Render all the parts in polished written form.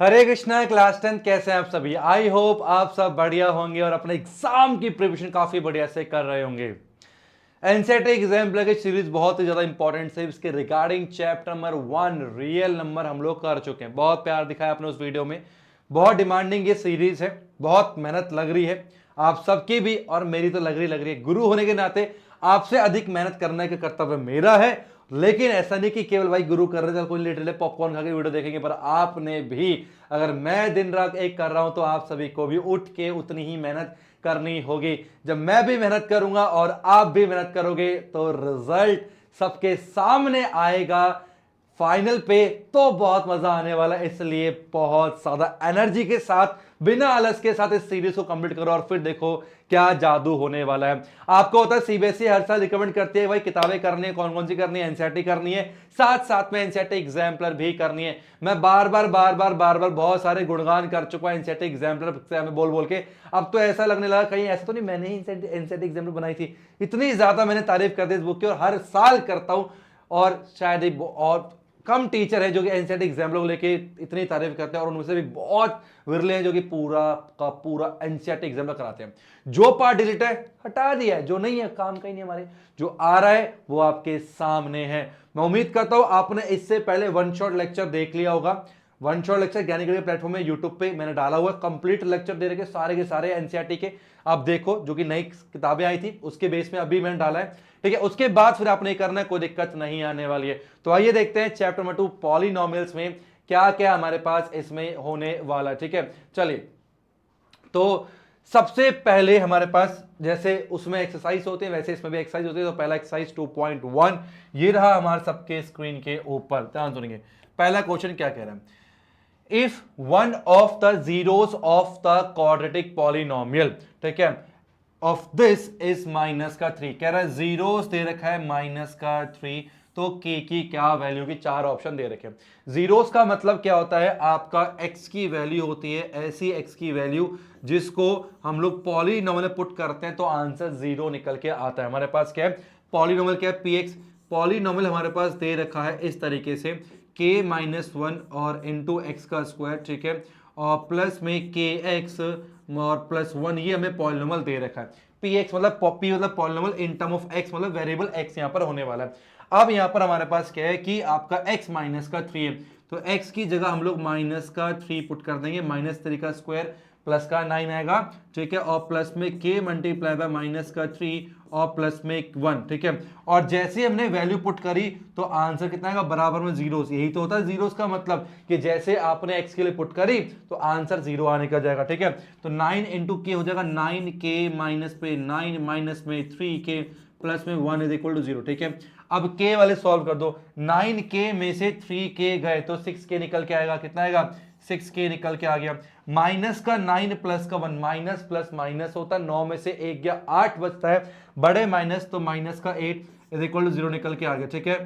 हरे Krishna class 10 कैसे हैं आप सभी। आई होप आप सब बढ़िया होंगे और अपने एग्जाम की प्रिपरेशन काफी बढ़िया से कर रहे होंगे। एनसीईआरटी एग्जाम की सीरीज बहुत ही ज्यादा इंपॉर्टेंट है। इसके regarding chapter number 1 real number हम लोग कर चुके हैं। बहुत प्यार दिखाया आपने उस वीडियो में। बहुत डिमांडिंग ये सीरीज है, बहुत मेहनत लग रही है आप सबकी भी और मेरी तो लग रही है। गुरु होने के नाते आपसे अधिक मेहनत करने का कर्तव्य मेरा है, लेकिन ऐसा नहीं कि केवल भाई गुरु कर रहे थे कोई लिटरली पॉपकॉर्न खा के वीडियो देखेंगे, पर आपने भी, अगर मैं दिन रात एक कर रहा हूं तो आप सभी को भी उठ के उतनी ही मेहनत करनी होगी। जब मैं भी मेहनत करूंगा और आप भी मेहनत करोगे तो रिजल्ट सबके सामने आएगा फाइनल पे, तो बहुत मजा आने वाला है। इसलिए बहुत ज्यादा एनर्जी के साथ, बिना आलस के साथ इस सीरीज को कंप्लीट करो और फिर देखो क्या जादू होने वाला है। आपको होता है सीबीएसई हर साल रिकमेंड करती है भाई किताबें करनी है, कौन कौन सी करनी है, एनसीईआरटी करनी है, साथ साथ में एनसीईआरटी एग्जाम्पलर भी करनी है। मैं बार बार बहुत सारे गुणगान कर चुका हूं एनसीईआरटी एग्जाम्पलर बोल बोल के। अब तो ऐसा लगने लगा कहीं ऐसा तो नहीं मैंने ही एनसीईआरटी एग्जाम्पलर बनाई थी। इतनी ज्यादा मैंने तारीफ कर दी इस बुक की और हर साल करता हूं, और शायद और कम टीचर है जो कि एनसीईआरटी एग्जाम लोग लेके इतनी तारीफ करते हैं, और उनमें से भी बहुत विरले हैं जो कि पूरा का पूरा एनसीईआरटी एग्जाम कराते हैं। जो पार्ट डिलीट है हटा दिया है, जो नहीं है काम का ही नहीं हमारे, जो आ रहा है वो आपके सामने है। मैं उम्मीद करता हूं आपने इससे पहले वन शॉट लेक्चर देख लिया होगा। वन शॉट लेक्चर ज्ञानी के प्लेटफॉर्म में यूट्यूब पे मैंने डाला हुआ है, कंप्लीट लेक्चर दे रखे सारे के सारे एनसीईआरटी के। आप देखो जो कि नई किताबें आई थी उसके बेस में अभी मैंने डाला है, ठीक है। उसके बाद फिर आपने करना है, कोई दिक्कत नहीं आने वाली है। तो आइए देखते हैं चैप्टर नंबर 2 पॉलिनोमियल्स में क्या क्या हमारे पास इसमें होने वाला है, ठीक है। चलिए, तो सबसे पहले हमारे पास जैसे उसमें एक्सरसाइज होते हैं वैसे इसमें भी एक्सरसाइज होती है। तो पहला एक्सरसाइज 2.1 ये रहा हमारे सबके स्क्रीन के ऊपर, ध्यान सुनिए। पहला क्वेश्चन क्या कह रहा है, if one of the zeros of the quadratic polynomial, ठीक है, ऑफ दिस इज माइनस का 3, कह रहा है जीरोस दे रखा है माइनस का 3, तो के की क्या वैल्यू की चार ऑप्शन दे रखे हैं। जीरोस का मतलब क्या होता है, आपका एक्स की वैल्यू होती है ऐसी एक्स की वैल्यू जिसको हम लोग पॉलिनोमियल पुट करते हैं तो आंसर जीरो निकल के आता है। हमारे पास क्या है, पॉलिनोमियल क्या है, पी एक्स। पॉलिनोमियल हमारे पास दे रखा है इस तरीके से k माइनस वन और इंटू एक्स का स्क्वायर, ठीक है, और प्लस में के एक्स और प्लस वन, ये हमें पॉलिनोमियल दे रखा है। पी एक्स मतलब पी मतलब polynomial in term of x मतलब वेरिएबल एक्स यहाँ पर होने वाला है। अब यहाँ पर हमारे पास क्या है कि आपका x माइनस का 3 है, तो x की जगह हम लोग माइनस का 3 पुट कर देंगे, माइनस 3 का स्क्वायर प्लस का 9 आएगा, ठीक है, और प्लस में k मल्टीप्लाई बाय माइनस का 3 और प्लस में 1, ठीक है। और जैसे हमने वैल्यू पुट करी तो आंसर कितना आएगा, बराबर में जीरोस। यही तो होता है जीरोस का मतलब कि जैसे आपने x के लिए पुट करी तो आंसर जीरो आने का जाएगा, ठीक है। तो 9 इंटू के हो जाएगा 9k माइनस पे 9 माइनस में 3k प्लस में 1 इज इक्वल टू 0, ठीक है। अब k वाले सॉल्व कर दो, 9k में से 3k गए तो 6k निकल के आएगा, कितना आएगा, 6k निकल के आ गया। माइनस का 9 प्लस का 1, माइनस प्लस माइनस होता है, 9 में से 1 गया 8 बचता है, बड़े माइनस तो माइनस का 8 इज इक्वल टू 0 निकल के आ गया, ठीक है।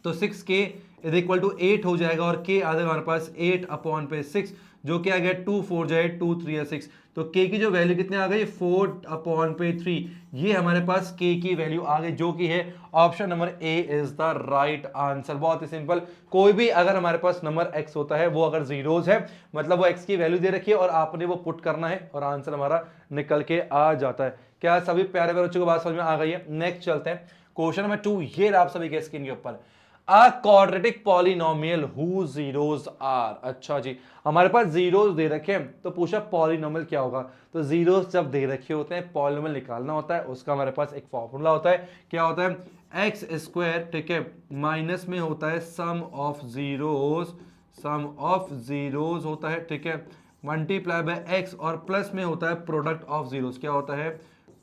तो 6k इज इक्वल टू 8 हो जाएगा और k आ जाएगा हमारे पास 8 अपॉन पे 6, जो कि आ गया 2 4 जाए 2 3 6, तो k की जो वैल्यू कितने आ गई 4 अपॉन पे 3, ये हमारे पास k की वैल्यू आ गई, जो कि है option number A is the right answer. बहुत ही सिंपल, कोई भी अगर हमारे पास नंबर x होता है वो अगर जीरोज है मतलब वो x की वैल्यू दे रखी है और आपने वो पुट करना है और आंसर हमारा निकल के आ जाता है। क्या सभी प्यारे प्यारे बच्चों को बात समझ में आ गई है। नेक्स्ट चलते हैं क्वेश्चन नंबर 2, ये आप सभी के स्क्रीन के ऊपर, a quadratic polynomial who zeros are. अच्छा जी, हमारे पास जीरोस दे रखे हैं तो पूछा पॉलिनोमियल क्या होगा। तो जीरोस जब दे रखे होते हैं पॉलिनोमियल निकालना होता है, उसका हमारे पास एक फॉर्मूला होता है, क्या होता है, एक्स स्क्वायर, ठीक है, माइनस में होता है sum of zeros, sum of zeros होता है, ठीक है, मल्टीप्लाई बाय एक्स, और प्लस में होता है प्रोडक्ट ऑफ जीरोस, क्या होता है,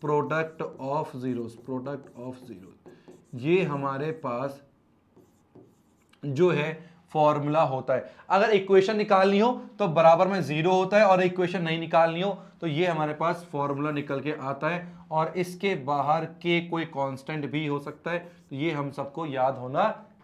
product of zeros, product of zeros. ये हमारे पास जो है फॉर्मूला होता है। अगर इक्वेशन निकालनी हो तो बराबर में जीरो होता है, और इक्वेशन नहीं निकालनी हो तो ये हमारे पास फॉर्मूला निकल के आता है, और इसके बाहर के कोई कांस्टेंट भी हो सकता है, तो ये हम सबको याद होना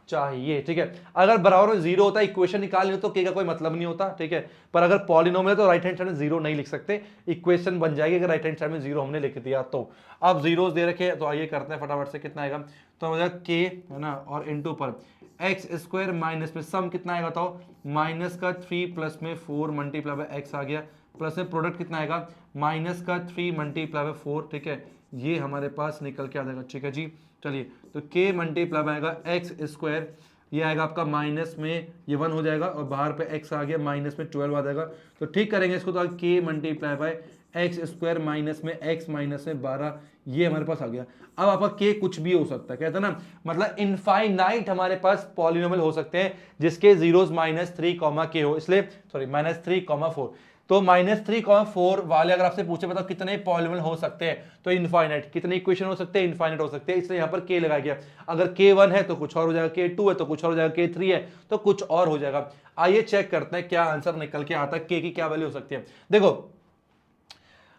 चाहिए, ठीक है। अगर बराबर में जीरो होता है, इक्वेशन निकालनी हो तो के का कोई मतलब नहीं होता, ठीक है। पर अगर पॉलिनोमियल है तो राइट हैंड साइड में जीरो नहीं लिख सकते, इक्वेशन बन जाएगी अगर राइट हैंड साइड में जीरो हमने लिख दिया तो। अब जीरोस दे रखे तो आइए करते हैं फटाफट से, कितना आएगा, तो हो जाएगा के, है ना, और इनटू पर एक्स स्क्वायर माइनस में सम कितना आएगा बताओ, माइनस का 3 प्लस में 4 मल्टीप्लाई बाय एक्स आ गया, प्लस में प्रोडक्ट कितना आएगा, माइनस का 3 मल्टीप्लाई बाय 4, ठीक है, ये हमारे पास निकल के आ जाएगा, ठीक है जी। चलिए, तो के मल्टीप्लाई बाय आएगा एक्स स्क्वायर, ये आएगा आपका माइनस में ये 1 हो जाएगा और बाहर पे x आ गया, माइनस में 12 आ जाएगा। तो ठीक करेंगे इसको, तो के multiply by x square minus में x माइनस में 12, ये हमारे पास आ गया। अब आपका के कुछ भी हो सकता है, कहते हैं ना, मतलब इनफाइनाइट हमारे पास पॉलिनोमियल हो सकते हैं जिसके जीरोस -3, के हो, इसलिए सॉरी -3, 4। तो -3, 4 वाले अगर आपसे पूछे बताओ कितने पॉलिनोमियल हो सकते हैं, तो इनफाइनाइट। कितने इक्वेशन हो सकते हैं, इनफाइनाइट हो सकते हैं, इसलिए यहाँ पर के लगाया गया। अगर k1 है तो कुछ और हो जाएगा, k2 है तो कुछ और हो जाएगा, k3 है तो कुछ और हो जाएगा। आइए चेक करते हैं क्या आंसर निकल के आता है, के की क्या वैल्यू हो सकती है। देखो,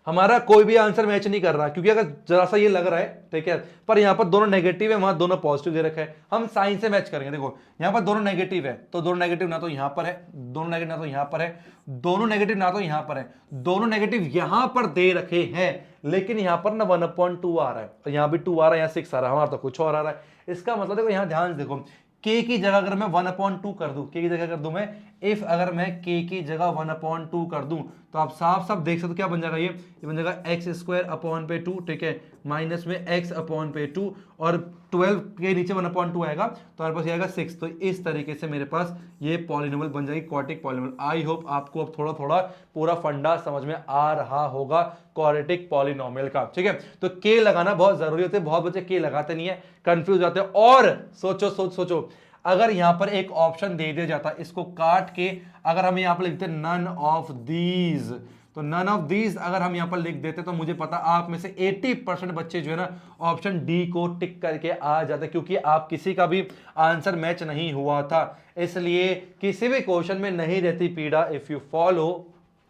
हमारा कोई भी आंसर मैच नहीं कर रहा, क्योंकि अगर जरा सा ये लग रहा है, ठीक है, पर यहाँ पर दोनों नेगेटिव है, वहां दोनों पॉजिटिव दे रखा है, हम साइन से मैच करेंगे। देखो, यहाँ पर दोनों नेगेटिव है, तो दोनों नेगेटिव ना तो यहाँ पर है, दोनों नेगेटिव ना तो यहाँ पर है, दोनों नेगेटिव ना तो यहाँ पर है, दोनों नेगेटिव यहाँ पर दे रखे हैं, लेकिन यहाँ पर ना 1/2 आ रहा है, और यहाँ भी 2 आ रहा है, यहाँ 6 आ रहा है, हमारा तो कुछ और आ रहा है। इसका मतलब देखो, यहाँ ध्यान से देखो, k की जगह अगर मैं 1/2 कर दूं, k की जगह कर दूं मैं, इफ अगर मैं k की जगह 1/2 कर दूं, तो आप साफ साफ देख सकते हो क्या बन जाएगा, ये बन जाएगा एक्स स्क्वायर अपॉन पे 2, ठीक है, माइनस में x अपॉन पे 2, और 12 के नीचे 1/2 आएगा तो हमारे पास ये आएगा 6। तो इस तरीके से मेरे पास ये पॉलिनोमियल बन जाएगी, क्वाड्रेटिक पॉलिनोमियल। आई होप आपको अब थोड़ा थोड़ा पूरा फंडा समझ में आ रहा होगा क्वाड्रेटिक पॉलिनोमियल का, ठीक है। तो के लगाना बहुत जरूरी होता है, बहुत बच्चे के लगाते नहीं है, कंफ्यूज जाते हैं। और सोचो अगर यहां पर एक ऑप्शन दे दिया जाता, इसको काट के अगर हम यहां पर लिखते नन ऑफ दीज, तो नन ऑफ दीज अगर हम यहां पर लिख देते तो मुझे पता आप में से 80% बच्चे जो है ना ऑप्शन डी को टिक करके आ जाते, क्योंकि आप किसी का भी आंसर मैच नहीं हुआ था, इसलिए किसी भी क्वेश्चन में नहीं रहती पीड़ा, इफ यू फॉलो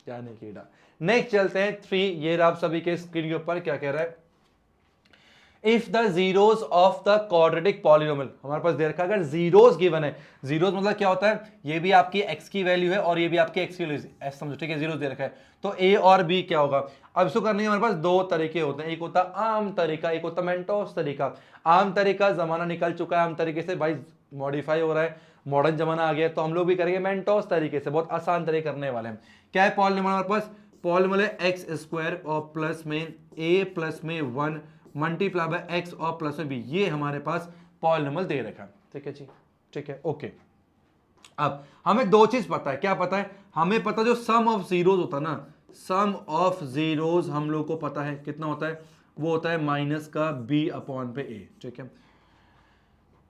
यानी कीड़ा। नेक्स्ट चलते हैं 3, ये आप सभी के स्क्रीन के ऊपर क्या कह रहा है, if the zeros of the quadratic polynomial, हमारे पास दे रखा है अगर जीरोस गिवन है, जीरोस मतलब क्या होता है, ये भी आपकी x की वैल्यू है और ये भी आपकी x की वैल्यू है, समझो, ठीक है, जीरोस दे रखा है, तो a और b क्या होगा। अब इसको करने के हमारे पास दो तरीके होते हैं, एक होता है आम तरीका, एक होता है मेंटोस तरीका। आम तरीका जमाना निकल चुका है, आम तरीके से भाई मॉडिफाई हो रहा है, मॉडर्न जमाना आ गया, तो हम लोग भी करेंगे मेंटोस तरीके से, बहुत आसान तरीके करने वाले हैं। क्या है पॉलिनोमियल हमारे पास, पॉलिनोमियल है एक्स स्क्वायर और प्लस में a प्लस में 1 मल्टीप्लाई बाय एक्स और प्लस में बी, ये हमारे पास पॉलिनोमियल दे रखा है, ठीक है जी, ठीक है, ओके। अब हमें दो चीज पता है, क्या पता है, हमें पता जो सम ऑफ जीरोस होता है ना, सम ऑफ जीरोस हम लोग को पता है कितना होता है, वो होता है माइनस का b अपॉन पे a, ठीक है।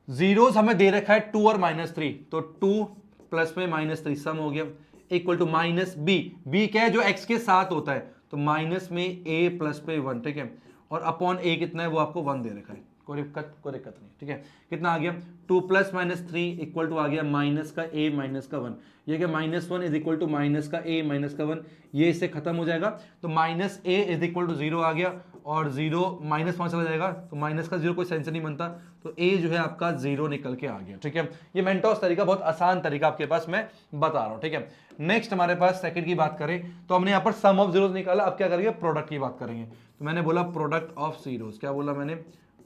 जीरोस हमें दे रखा है 2 और -3, तो 2 प्लस में -3 सम हो गया, इक्वल टू माइनस b क्या है जो x के साथ होता है, तो माइनस में a प्लस पे 1, ठीक है, और अपॉन a कितना है वो आपको 1 दे रखा है, कोई दिक्कत नहीं, ठीक है। कितना आ गया, 2 प्लस -3 इक्वल टू आ गया माइनस का a माइनस का 1, ये क्या -1 इज इक्वल टू माइनस का a माइनस का 1, ये इससे खत्म हो जाएगा, तो minus a is equal to 0 आ गया, और 0 -1 चला जाएगा, तो माइनस का 0 कोई सेंस नहीं बनता, तो a जो है आपका 0 निकल के आ गया, ठीक है। ये मेंटोस तरीका बहुत आसान तरीका आपके पास मैं बता रहा हूँ, ठीक है। नेक्स्ट हमारे पास सेकंड की बात करें तो हमने यहाँ पर सम ऑफ जीरोस निकाला, अब क्या करेंगे, प्रोडक्ट की बात करेंगे। तो मैंने बोला प्रोडक्ट ऑफ जीरोस, क्या बोला मैंने,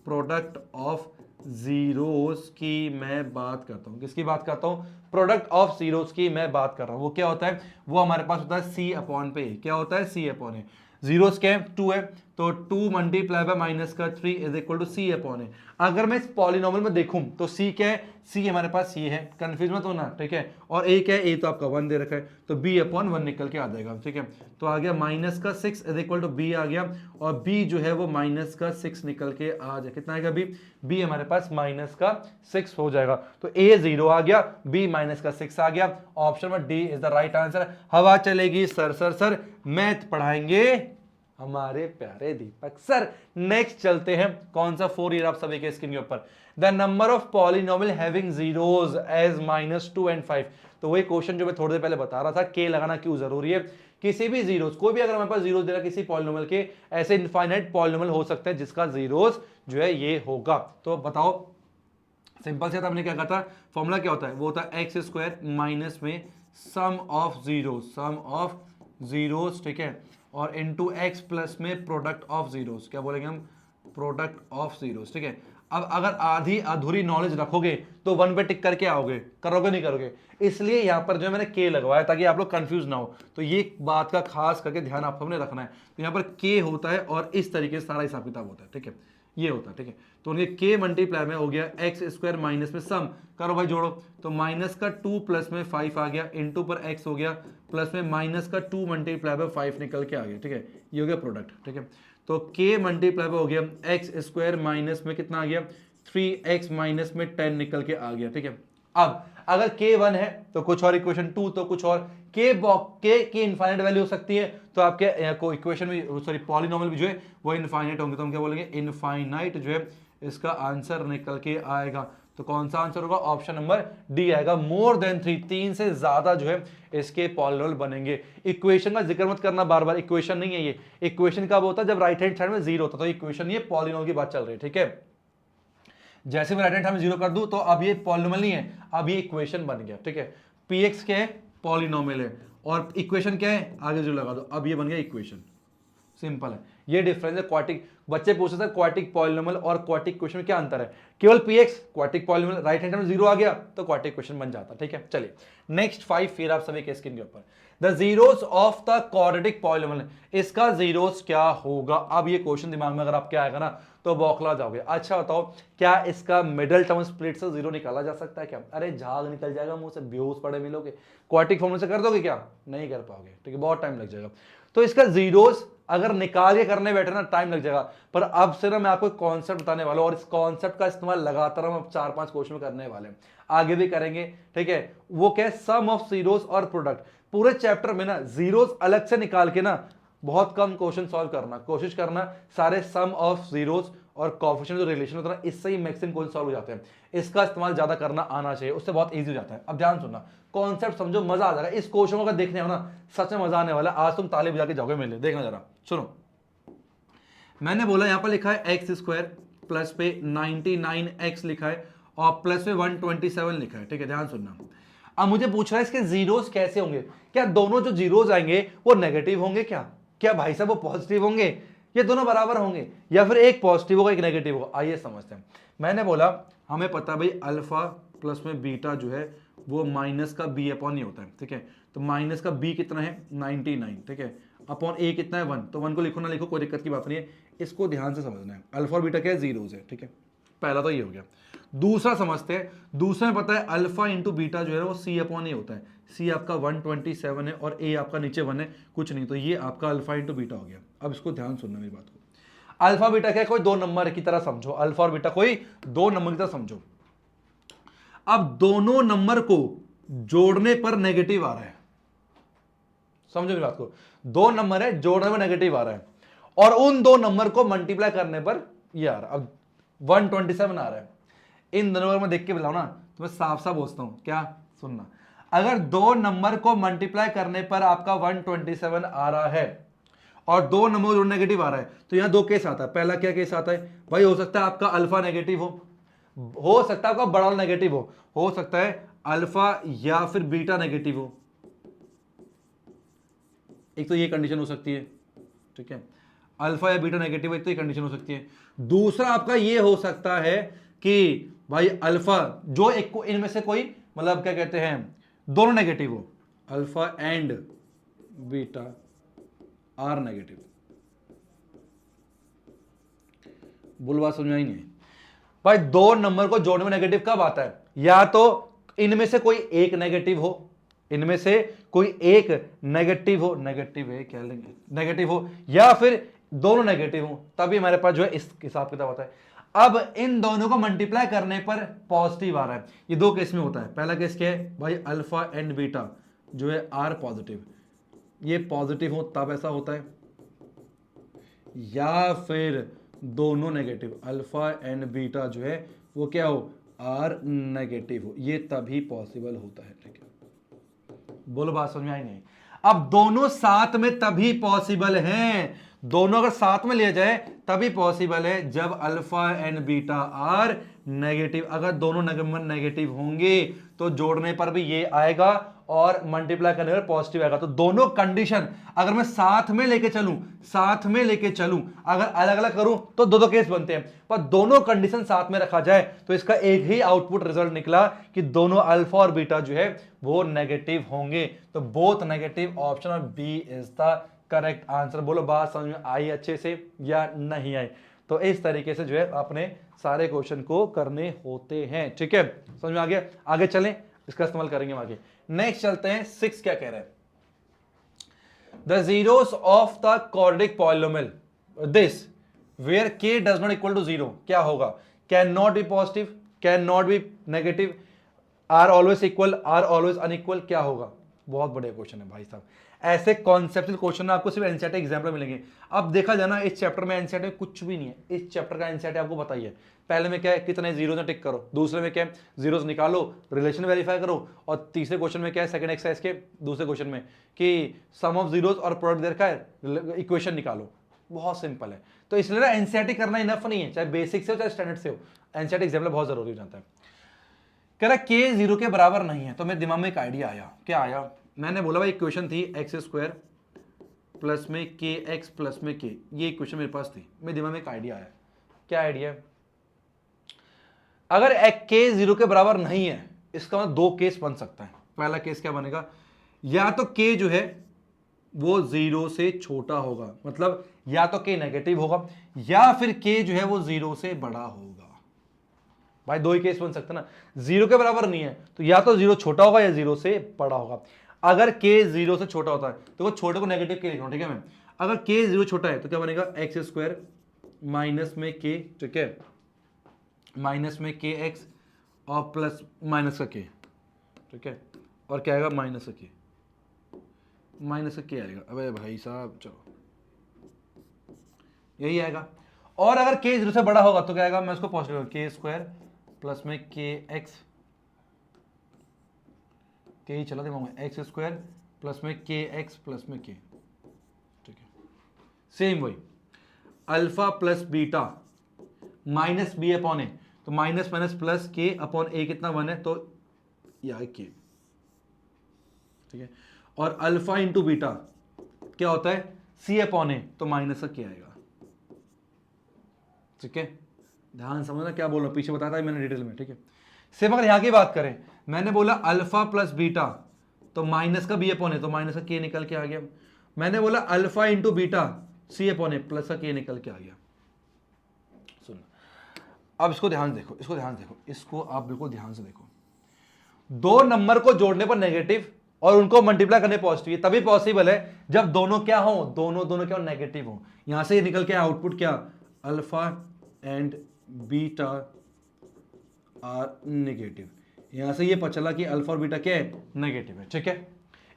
प्रोडक्ट ऑफ जीरोस की मैं बात करता हूँ, किसकी बात करता हूँ, प्रोडक्ट ऑफ जीरोस की मैं बात कर रहा हूँ। वो क्या होता है, वो हमारे पास होता है सी अपॉन पे, क्या होता है, सी अपॉन ए। जीरोस क्या है, 2 है, तो 2 मल्टीप्लाई बाय माइनस का 3 is equal to c upon a. अगर मैं इस पॉलिनोमियल में देखूं तो सी क्या है, सी हमारे पास ये है, कंफ्यूज मत होना, ठीक है, और ए क्या है, ए तो आपका 1 दे रखा है, तो b अपॉन 1 निकल के आ जाएगा, ठीक है। तो आ गया माइनस का 6 इज इक्वल टू b आ गया, और b जो है वो माइनस का 6 निकल के आ जाए, कितना आएगा b हमारे पास माइनस का 6 हो जाएगा, तो a 0 आ गया, b माइनस का 6 आ गया, ऑप्शन में D is the right answer. हवा चलेगी सर मैथ पढ़ाएंगे हमारे प्यारे दीपक सर। नेक्स्ट चलते हैं, कौन सा 4 ईयर आप सभी के स्क्रीन के ऊपर, the number of polynomial having zeros as -2 and 5। तो वही क्वेश्चन जो मैं थोड़ी देर पहले बता रहा था, के लगाना क्यों जरूरी है, किसी भी जीरोस, कोई भी अगर हमारे पास जीरोस दे रहा किसी पॉलिनोमियल के, ऐसे इनफाइनाइट पॉलिनोमियल हो सकते हैं जिसका जीरोस जो है ये होगा। तो बताओ सिंपल से हमने क्या कहा था, फॉर्मूला क्या होता है, वो होता है एक्स स्क्वायर माइनस में सम ऑफ जीरोस, ठीक है, और इनटू एक्स प्लस में प्रोडक्ट ऑफ जीरोस, क्या बोलेंगे हम, प्रोडक्ट ऑफ जीरोस, ठीक है। अब अगर आधी अधूरी नॉलेज रखोगे तो वन पे टिक करके आओगे, करोगे नहीं करोगे, इसलिए यहां पर जो मैंने के लगवाया ताकि आप लोग कंफ्यूज ना हो। तो ये बात का खास करके ध्यान आप सबने रखना है। तो यहां पर के होता है और इस तरीके से सारा हिसाब किताब होता है, ठीक है, ये होता है, ठीक है। तो उनके के मल्टीप्लाई में हो गया एक्स स्क्वायर माइनस में सम, करो भाई जोड़ो, तो माइनस का 2 प्लस में 5 आ गया, इंटू पर एक्स हो गया, प्लस में माइनस का 2 मल्टीप्लाई में 5 निकल के आ गया, ठीक है, ये हो गया प्रोडक्ट, ठीक है। तो के मल्टीप्लाई में हो गया एक्स स्क्वायर माइनस में कितना आ गया, 3x माइनस में 10 निकल के आ गया, ठीक है। अब अगर k 1 है तो कुछ और, इक्वेशन 2 तो कुछ और, k की इनफाइनाइट वैल्यू हो सकती है, तो आपके को इक्वेशन भी, सॉरी पॉलिनोमियल भी जो है वो इनफाइनाइट होंगे, तो हम क्या बोलेंगे, इनफाइनाइट जो है इसका आंसर निकल के आएगा। तो कौन सा आंसर होगा, ऑप्शन नंबर डी आएगा, मोर देन 3, 3 से ज्यादा जो है इसके पॉलिनोमियल बनेंगे। इक्वेशन का जिक्र मत करना बार बार, इक्वेशन नहीं है ये, इक्वेशन कब होता है, जब राइट हैंड साइड में जीरो होता है, तो इक्वेशन ये पॉलिनोमियल की बात चल रही है, ठीक है। जैसे मैं राइट हैंड साइड में जीरो कर दूं तो अब ये पॉलिनोमियल नहीं है, अब ये इक्वेशन बन गया, ठीक है। px क्या है, पॉलिनोमियल है, और इक्वेशन क्या है, आगे जीरो लगा दो, अब ये बन गया इक्वेशन, सिंपल है। ये डिफरेंस है क्वाड्रेटिक, बच्चे पूछते थे क्वाड्रेटिक पॉलिनोमियल और क्वाड्रेटिक इक्वेशन में क्या अंतर है, केवल px quadratic polynomial, right hand में जीरो आ गया तो क्वाड्रेटिक इक्वेशन बन जाता, ठीक है। चलिए नेक्स्ट 5 फिर आप सभी के स्क्रीन के ऊपर, the zeros of the quadratic polynomial, इसका जीरोस क्या होगा। अब ये क्वेश्चन दिमाग में अगर आपके आएगा ना तो बौखला जाओगे। अच्छा बताओ, क्या इसका मिडिल टर्म स्प्लिट से जीरो निकाला जा सकता है क्या, अरे झाग निकल जाएगा मुंह से, बेहोश पड़े मिलोगे, क्वाड्रेटिक फॉर्मूला से कर दोगे क्या, नहीं कर पाओगे, ठीक है, बहुत टाइम लग जाएगा। तो इसका जीरोस अगर निकाल के करने बैठे ना टाइम लग जाएगा, पर अब से ना मैं आपको कॉन्सेप्ट बताने वाला हूं, और इस कॉन्सेप्ट का इस्तेमाल लगातार हम 4-5 क्वेश्चन में करने वाले हैं, आगे भी करेंगे, ठीक है। वो क्या है, सम ऑफ जीरोस और प्रोडक्ट, पूरे चैप्टर में ना जीरोस अलग से निकाल के ना बहुत कम क्वेश्चन सॉल्व करना, कोशिश करना सारे सम ऑफ जीरोस और कोएफिशिएंट जो रिलेशन होता है ना, इससे ही मैक्सिमम क्वेश्चन सॉल्व हो जाते हैं। इसका इस्तेमाल ज्यादा करना आना चाहिए, उससे बहुत इजी हो जाता है। अब ध्यान सुनना, कॉन्सेप्ट समझो, मजा आ जाएगा इस क्वेश्चन को अगर देखने हो ना, सच में मजा आने वाला है। आज तुम ताली बजा के जाओगे मेले, देखना जरा सुनो। मैंने बोला यहां पर लिखा है एक्स स्क्वायर, प्लस पे 99x लिखा है, और प्लस में 127 लिखा है, ठीक है, ध्यान सुनना। अब मुझे पूछ रहा है इसके जीरोस कैसे होंगे, क्या दोनों जो जीरोस आएंगे वो नेगेटिव होंगे, क्या भाई साहब वो पॉजिटिव होंगे, ये दोनों बराबर होंगे, या फिर एक पॉजिटिव होगा एक नेगेटिव होगा, आइए समझते हैं। मैंने बोला हमें पता भाई अल्फा प्लस में बीटा जो है वो माइनस का बी अपॉन ये होता है, ठीक है। तो माइनस का बी कितना है 99, ठीक है, अपॉन ए कितना है 1, तो 1 को लिखो ना लिखो कोई दिक्कत की बात नहीं है, इसको ध्यान से समझना है। अल्फा और बीटा क्या है, जीरोस है, ठीक है, पहला तो ये हो गया। दूसरा समझते हैं, दूसरे में पता है अल्फा इंटू बीटा जो है वो सी अपॉन ए होता है, सी आपका 127 है और ए आपका नीचे 1 है, कुछ नहीं, तो ये आपका अल्फा इंटू बीटा हो गया। अब इसको ध्यान सुनना मेरी बात को, अल्फा बीटा क्या है, कोई दो नंबर की तरह समझो, अल्फा और बीटा कोई दो नंबर की तरह समझो। अब दोनों नंबर को जोड़ने पर नेगेटिव आ रहा है, समझो मेरी बात को, दो नंबर है जोड़ने में नेगेटिव आ रहा है, और उन दो नंबर को मल्टीप्लाई करने पर ये आ रहा है, अब 127 आ रहा है। इन दोनों को मैं देख के बताऊं ना तो मैं साफ साफ बोलता हूं, क्या सुनना, अगर दो नंबर को मल्टीप्लाई करने पर आपका 127 आ रहा है और दो नंबर जो नेगेटिव आ रहा है, तो यहां दो केस आता है। पहला क्या केस आता है भाई, हो सकता है आपका अल्फा नेगेटिव हो सकता है आपका बड़ा नेगेटिव हो सकता है अल्फा या फिर बीटा नेगेटिव हो, एक तो ये कंडीशन हो सकती है, ठीक है, अल्फा या बीटा नेगेटिव, एक तो ये कंडीशन हो सकती है। दूसरा आपका ये हो सकता है कि भाई अल्फा जो एक को इनमें से कोई मतलब क्या कहते हैं दोनों नेगेटिव हो, alpha and beta are negative. बोल बात समझ आई नहीं भाई, दो नंबर को जोड़ने में नेगेटिव कब आता है, या तो इनमें से कोई एक नेगेटिव हो, इनमें से कोई एक नेगेटिव हो, नेगेटिव है क्या लेंगे, नेगेटिव हो, या फिर दोनों नेगेटिव हो, तभी हमारे पास जो है इस हिसाब किताब होता है। अब इन दोनों को मल्टीप्लाई करने पर पॉजिटिव आ रहा है, ये दो केस में होता है। पहला केस क्या है भाई, अल्फा एंड बीटा जो है आर पॉजिटिव, ये पॉजिटिव हो तब ऐसा होता है, या फिर दोनों नेगेटिव अल्फा एंड बीटा जो है वो क्या हो, आर नेगेटिव हो, ये तभी पॉसिबल होता है, ठीक है। बोलो बात समझ में आई नहीं, अब दोनों साथ में तभी पॉसिबल हैं, दोनों अगर साथ में लिया जाए तभी पॉसिबल है जब alpha and beta are negative. अगर दोनों नंबर नेगेटिव होंगे तो जोड़ने पर भी ये आएगा और मल्टीप्लाई करने पर पॉजिटिव आएगा। तो दोनों कंडीशन अगर मैं साथ में लेके चलूं, अगर अलग अलग करूं तो दो केस बनते हैं, पर दोनों कंडीशन साथ में रखा जाए तो इसका एक ही आउटपुट रिजल्ट निकला कि दोनों अल्फा और बीटा जो है वो नेगेटिव होंगे। तो बोथ नेगेटिव ऑप्शन और B is the correct answer. बोलो बात समझ में आई अच्छे से या नहीं आई? तो इस तरीके से जो है अपने सारे क्वेश्चन को करने होते हैं। ठीक है, समझ में आ गया? आगे चलें, इसका इस्तेमाल करेंगे हम आगे। नेक्स्ट चलते हैं 6 क्या कह रहे हैं? The zeros of the quadratic polynomial this where k does not equal to 0 क्या होगा? Can not be positive, can not be negative, are always equal, are always unequal, क्या होगा? बहुत बढ़िया क्वेश्चन है भाई साहब। ऐसे कॉन्सेप्चुअल क्वेश्चन आपको सिर्फ एनसीईआरटी एग्जाम में मिलेंगे। अब देखा जाना इस चैप्टर में एनसीईआरटी में कुछ भी नहीं है। इस चैप्टर का एनसीईआरटी आपको बताइए, पहले में क्या है, कितने जीरोस में टिक करो, दूसरे में क्या है, जीरोस निकालो, रिलेशन वेरीफाई करो, और तीसरे क्वेश्चन में क्या है, सेकंड एक्सरसाइज के दूसरे क्वेश्चन में कि सम ऑफ जीरोस और प्रोडक्ट देयर का है, इक्वेशन निकालो। बहुत सिंपल है। तो इसलिए ना एनसीईआरटी करना इनफ नहीं है, चाहे बेसिक से हो चाहे स्टैंडर्ड से हो, एनसीईआरटी एग्जाम में बहुत जरूरी हो जाता है। कह रहा के 0 के बराबर नहीं है, तो मेरे दिमाग में एक आइडिया आया। क्या आया? मैंने बोला भाई इक्वेशन थी एक्स स्क्वायर प्लस में के एक्स प्लस में के, ये इक्वेशन मेरे पास थी। मेरे दिमाग में एक आइडिया आया। क्या आइडिया है? अगर के 0 के बराबर नहीं है, इसका मतलब दो केस बन सकता है। पहला केस क्या बनेगा? या तो के जो है वो 0 से छोटा होगा, मतलब या तो के नेगेटिव होगा, या फिर के जो है वो 0 से बड़ा होगा। भाई दो ही केस बन सकता है ना। 0 के बराबर नहीं है तो या तो 0 छोटा होगा या 0 से बड़ा होगा। अगर k 0 से छोटा होता है तो वो छोटे को नेगेटिव के लिख रहा हूं, ठीक है मैं। अगर k 0 छोटा है तो क्या बनेगा? एक्स स्क्वायर माइनस में k, ठीक है, माइनस में के एक्स और प्लस माइनस का k, ठीक है, और क्या आएगा? माइनस का k आएगा। अबे भाई साहब चलो, यही आएगा। और अगर k 0 से बड़ा होगा तो क्या आएगा? मैं उसको पॉजिटिव, के स्क्वायर प्लस में के एक्स, के ही चला दिमाग में, एक्स स्क्वायर प्लस में के एक्स प्लस में के, ठीक है। सेम वही alpha plus beta minus B upon a, तो माइनस माइनस प्लस के अपॉन ए कितना 1 है, तो यह है के, ठीक है। और अल्फा इंटू बीटा क्या होता है? सी अपॉन ए, तो माइनस का क्या आएगा, ठीक है। ध्यान समझना क्या बोल रहा हूं, पीछे बताया था मैंने डिटेल में, ठीक है। सेम अगर यहां की बात करें, मैंने बोला अल्फा प्लस बीटा तो माइनस का बी अपॉन ए, तो माइनस का के निकल के आ गया। मैंने बोला अल्फा इंटू बीटा सी अपॉन ए, प्लस का के निकल के आ गया। सुन, अब इसको ध्यान से देखो, इसको आप बिल्कुल ध्यान से देखो। दो नंबर को जोड़ने पर नेगेटिव और उनको मल्टीप्लाई करने पॉजिटिव, तभी पॉसिबल है जब दोनों क्या हो, दोनों क्या हो, नेगेटिव हो। यहां से ये निकल के आउटपुट क्या? Alpha and beta are negative. यहां से ये पता चला कि अल्फा और बीटा क्या है? नेगेटिव है, ठीक है।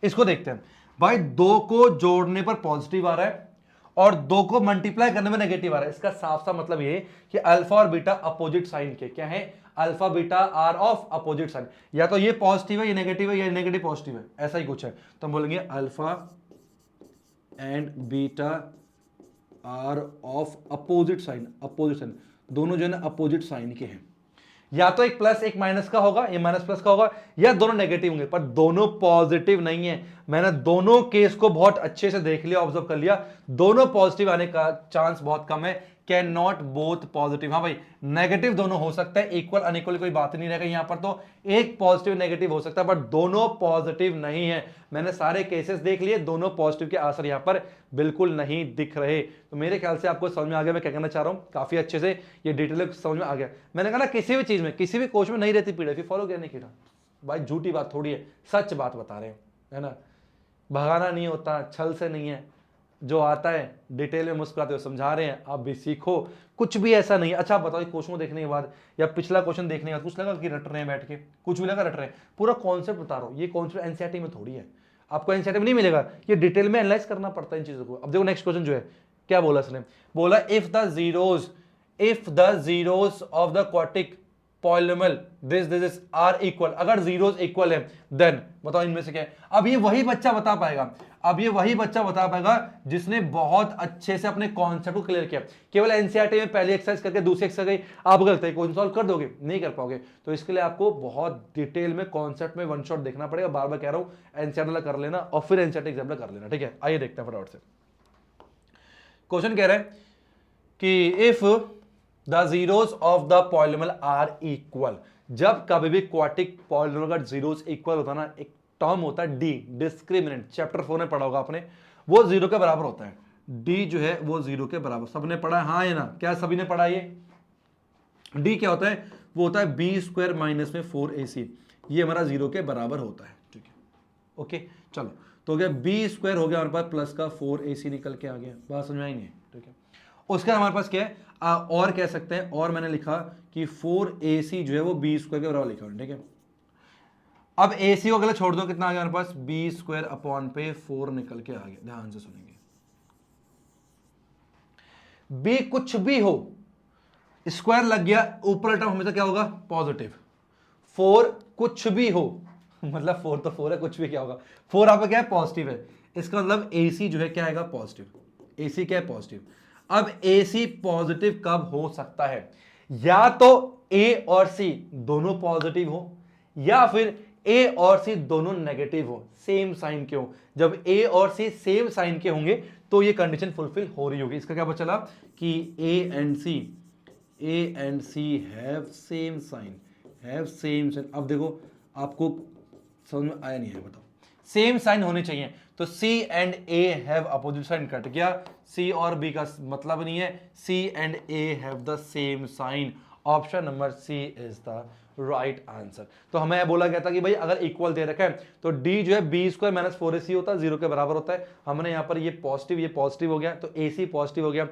इसको देखते हैं भाई, दो को जोड़ने पर पॉजिटिव आ रहा है और दो को मल्टीप्लाई करने में नेगेटिव आ रहा है। इसका साफ साफ मतलब ये कि अल्फा और बीटा अपोजिट साइन के क्या है? Alpha beta are of opposite sign. या तो ये पॉजिटिव है, ये नेगेटिव है, या नेगेटिव पॉजिटिव है, ऐसा ही कुछ है। तो हम बोलेंगे alpha and beta are of opposite sign, दोनों जो है ना अपोजिट साइन के हैं। या तो एक प्लस एक माइनस का होगा, ये माइनस प्लस का होगा, या दोनों नेगेटिव होंगे, पर दोनों पॉजिटिव नहीं है। मैंने दोनों केस को बहुत अच्छे से देख लिया, ऑब्जर्व कर लिया, दोनों पॉजिटिव आने का चांस बहुत कम है। Can not both positive. हाँ भाई, नेगेटिव दोनों हो सकता है, इक्वल अनइक्वल कोई बात नहीं रहेगा यहां पर। तो एक पॉजिटिव नेगेटिव हो सकता है, बट दोनों पॉजिटिव नहीं है। मैंने सारे केसेस देख लिए, दोनों पॉजिटिव के आंसर यहां पर बिल्कुल नहीं दिख रहे। तो मेरे ख्याल से आपको समझ में आ गया मैं क्या कहना चाह रहा हूं, काफी अच्छे से ये डिटेल समझ में आ गया। मैंने कहा ना, किसी भी चीज में, किसी भी कोच में नहीं रहती पीडीएफ, फॉलो किया नहीं किया भाई, झूठी बात थोड़ी है, सच बात बता रहे हैं, है ना। भगाना नहीं होता, छल से नहीं है, जो आता है डिटेल में मुस्कुराते हुए समझा रहे हैं, आप भी सीखो। कुछ भी ऐसा नहीं है। अच्छा बताओ, क्वेश्चन को देखने के बाद या पिछला क्वेश्चन देखने के बाद कुछ लगा कि रट रहे हैं बैठ के? कुछ भी लगा रट रहे हैं? पूरा कॉन्सेप्ट बता रहा हूं, ये कॉन्सेप्ट एनसीईआरटी में थोड़ी है, आपको एनसीईआरटी में नहीं मिलेगा, ये डिटेल में एनालाइज करना पड़ता है इन चीजों को। अब देखो नेक्स्ट क्वेश्चन जो है, क्या बोला इसने? बोला if the zeros of the quadratic polynomial this are equal, अगर जीरोस इक्वल है देन बताओ इनमें से क्या है। अब ये वही बच्चा बता पाएगा अब ये वही बच्चा बता पाएगा जिसने बहुत अच्छे से अपने कॉन्सेप्ट को क्लियर किया। केवल एनसीईआरटी में पहली एक्सरसाइज करके दूसरी एक्सरसाइज आप गलत है क्वेश्चन सॉल्व कर दोगे, नहीं कर पाओगे। तो इसके लिए आपको बहुत डिटेल में कॉन्सेप्ट में वन शॉट देखना पड़ेगा। बार बार कह रहा हूं एनसीईआरटी कर लेना और फिर एनसीईआरटी एग्जाम कर लेना, ठीक है। आइए देखते हैं फटाफट से। क्वेश्चन कह रहा है कि if the zeros of the polynomial are equal, जब कभी भी क्वाड्रेटिक पॉलिनोमियल का जीरोस इक्वल होता है ना, एक टर्म होता है डी, डिस्क्रिमिनेंट, चैप्टर 4 में पढ़ा होगा आपने, वो जीरो के बराबर होता है। डी जो है वो जीरो के बराबर, सबने पढ़ा है हाँ या ना, क्या सभी ने पढ़ा? ये डी क्या होता है? वो होता है बी स्क्वायर माइनस में 4ac, ये हमारा जीरो के बराबर होता है, ठीक है। ओके चलो, तो हो गया बी स्क्वायर हो गया हमारे पास प्लस का 4ac निकल के आ गया, बात समझ में आई नहीं? ठीक है। उसका हमारे पास क्या है और कह सकते हैं, और मैंने लिखा कि 4ac जो है वो बी स्क्वायर के बराबर लिखा, ठीक है। अब ac को अगला छोड़ दो, कितना आ गया हमारे पास? बी स्क्वायर अपॉन पे 4 निकल के आ गया। ध्यान से सुनेंगे, बी कुछ भी हो, स्क्वायर लग गया, ऊपर टर्म हमेशा क्या होगा? पॉजिटिव। 4 कुछ भी हो, मतलब 4 तो 4 है, कुछ भी क्या होगा? 4 आपका क्या है? पॉजिटिव है। इसका मतलब ac जो है क्या आएगा? पॉजिटिव। ac क्या है? पॉजिटिव। अब ac पॉजिटिव कब हो सकता है? या तो a और c दोनों पॉजिटिव हो, या फिर a और c दोनों नेगेटिव हो, सेम साइन के हो। जब a और c सेम साइन के होंगे तो ये कंडीशन फुलफिल हो रही होगी। इसका क्या पता चला कि a and c have same sign. अब देखो आपको समझ में आया नहीं है, बताओ। सेम साइन होने चाहिए, तो c and a have opposite sign, cut गया। c और b का मतलब नहीं है, c and a have the same sign. Option number C is the right answer. तो हमें बोला गया था कि भाई अगर इक्वल दे रखा है तो d जो है बी स्क्वायर माइनस 4ac होता है, जीरो के बराबर होता है। हमने यहाँ पर ये पॉजिटिव हो गया, तो ac पॉजिटिव हो गया।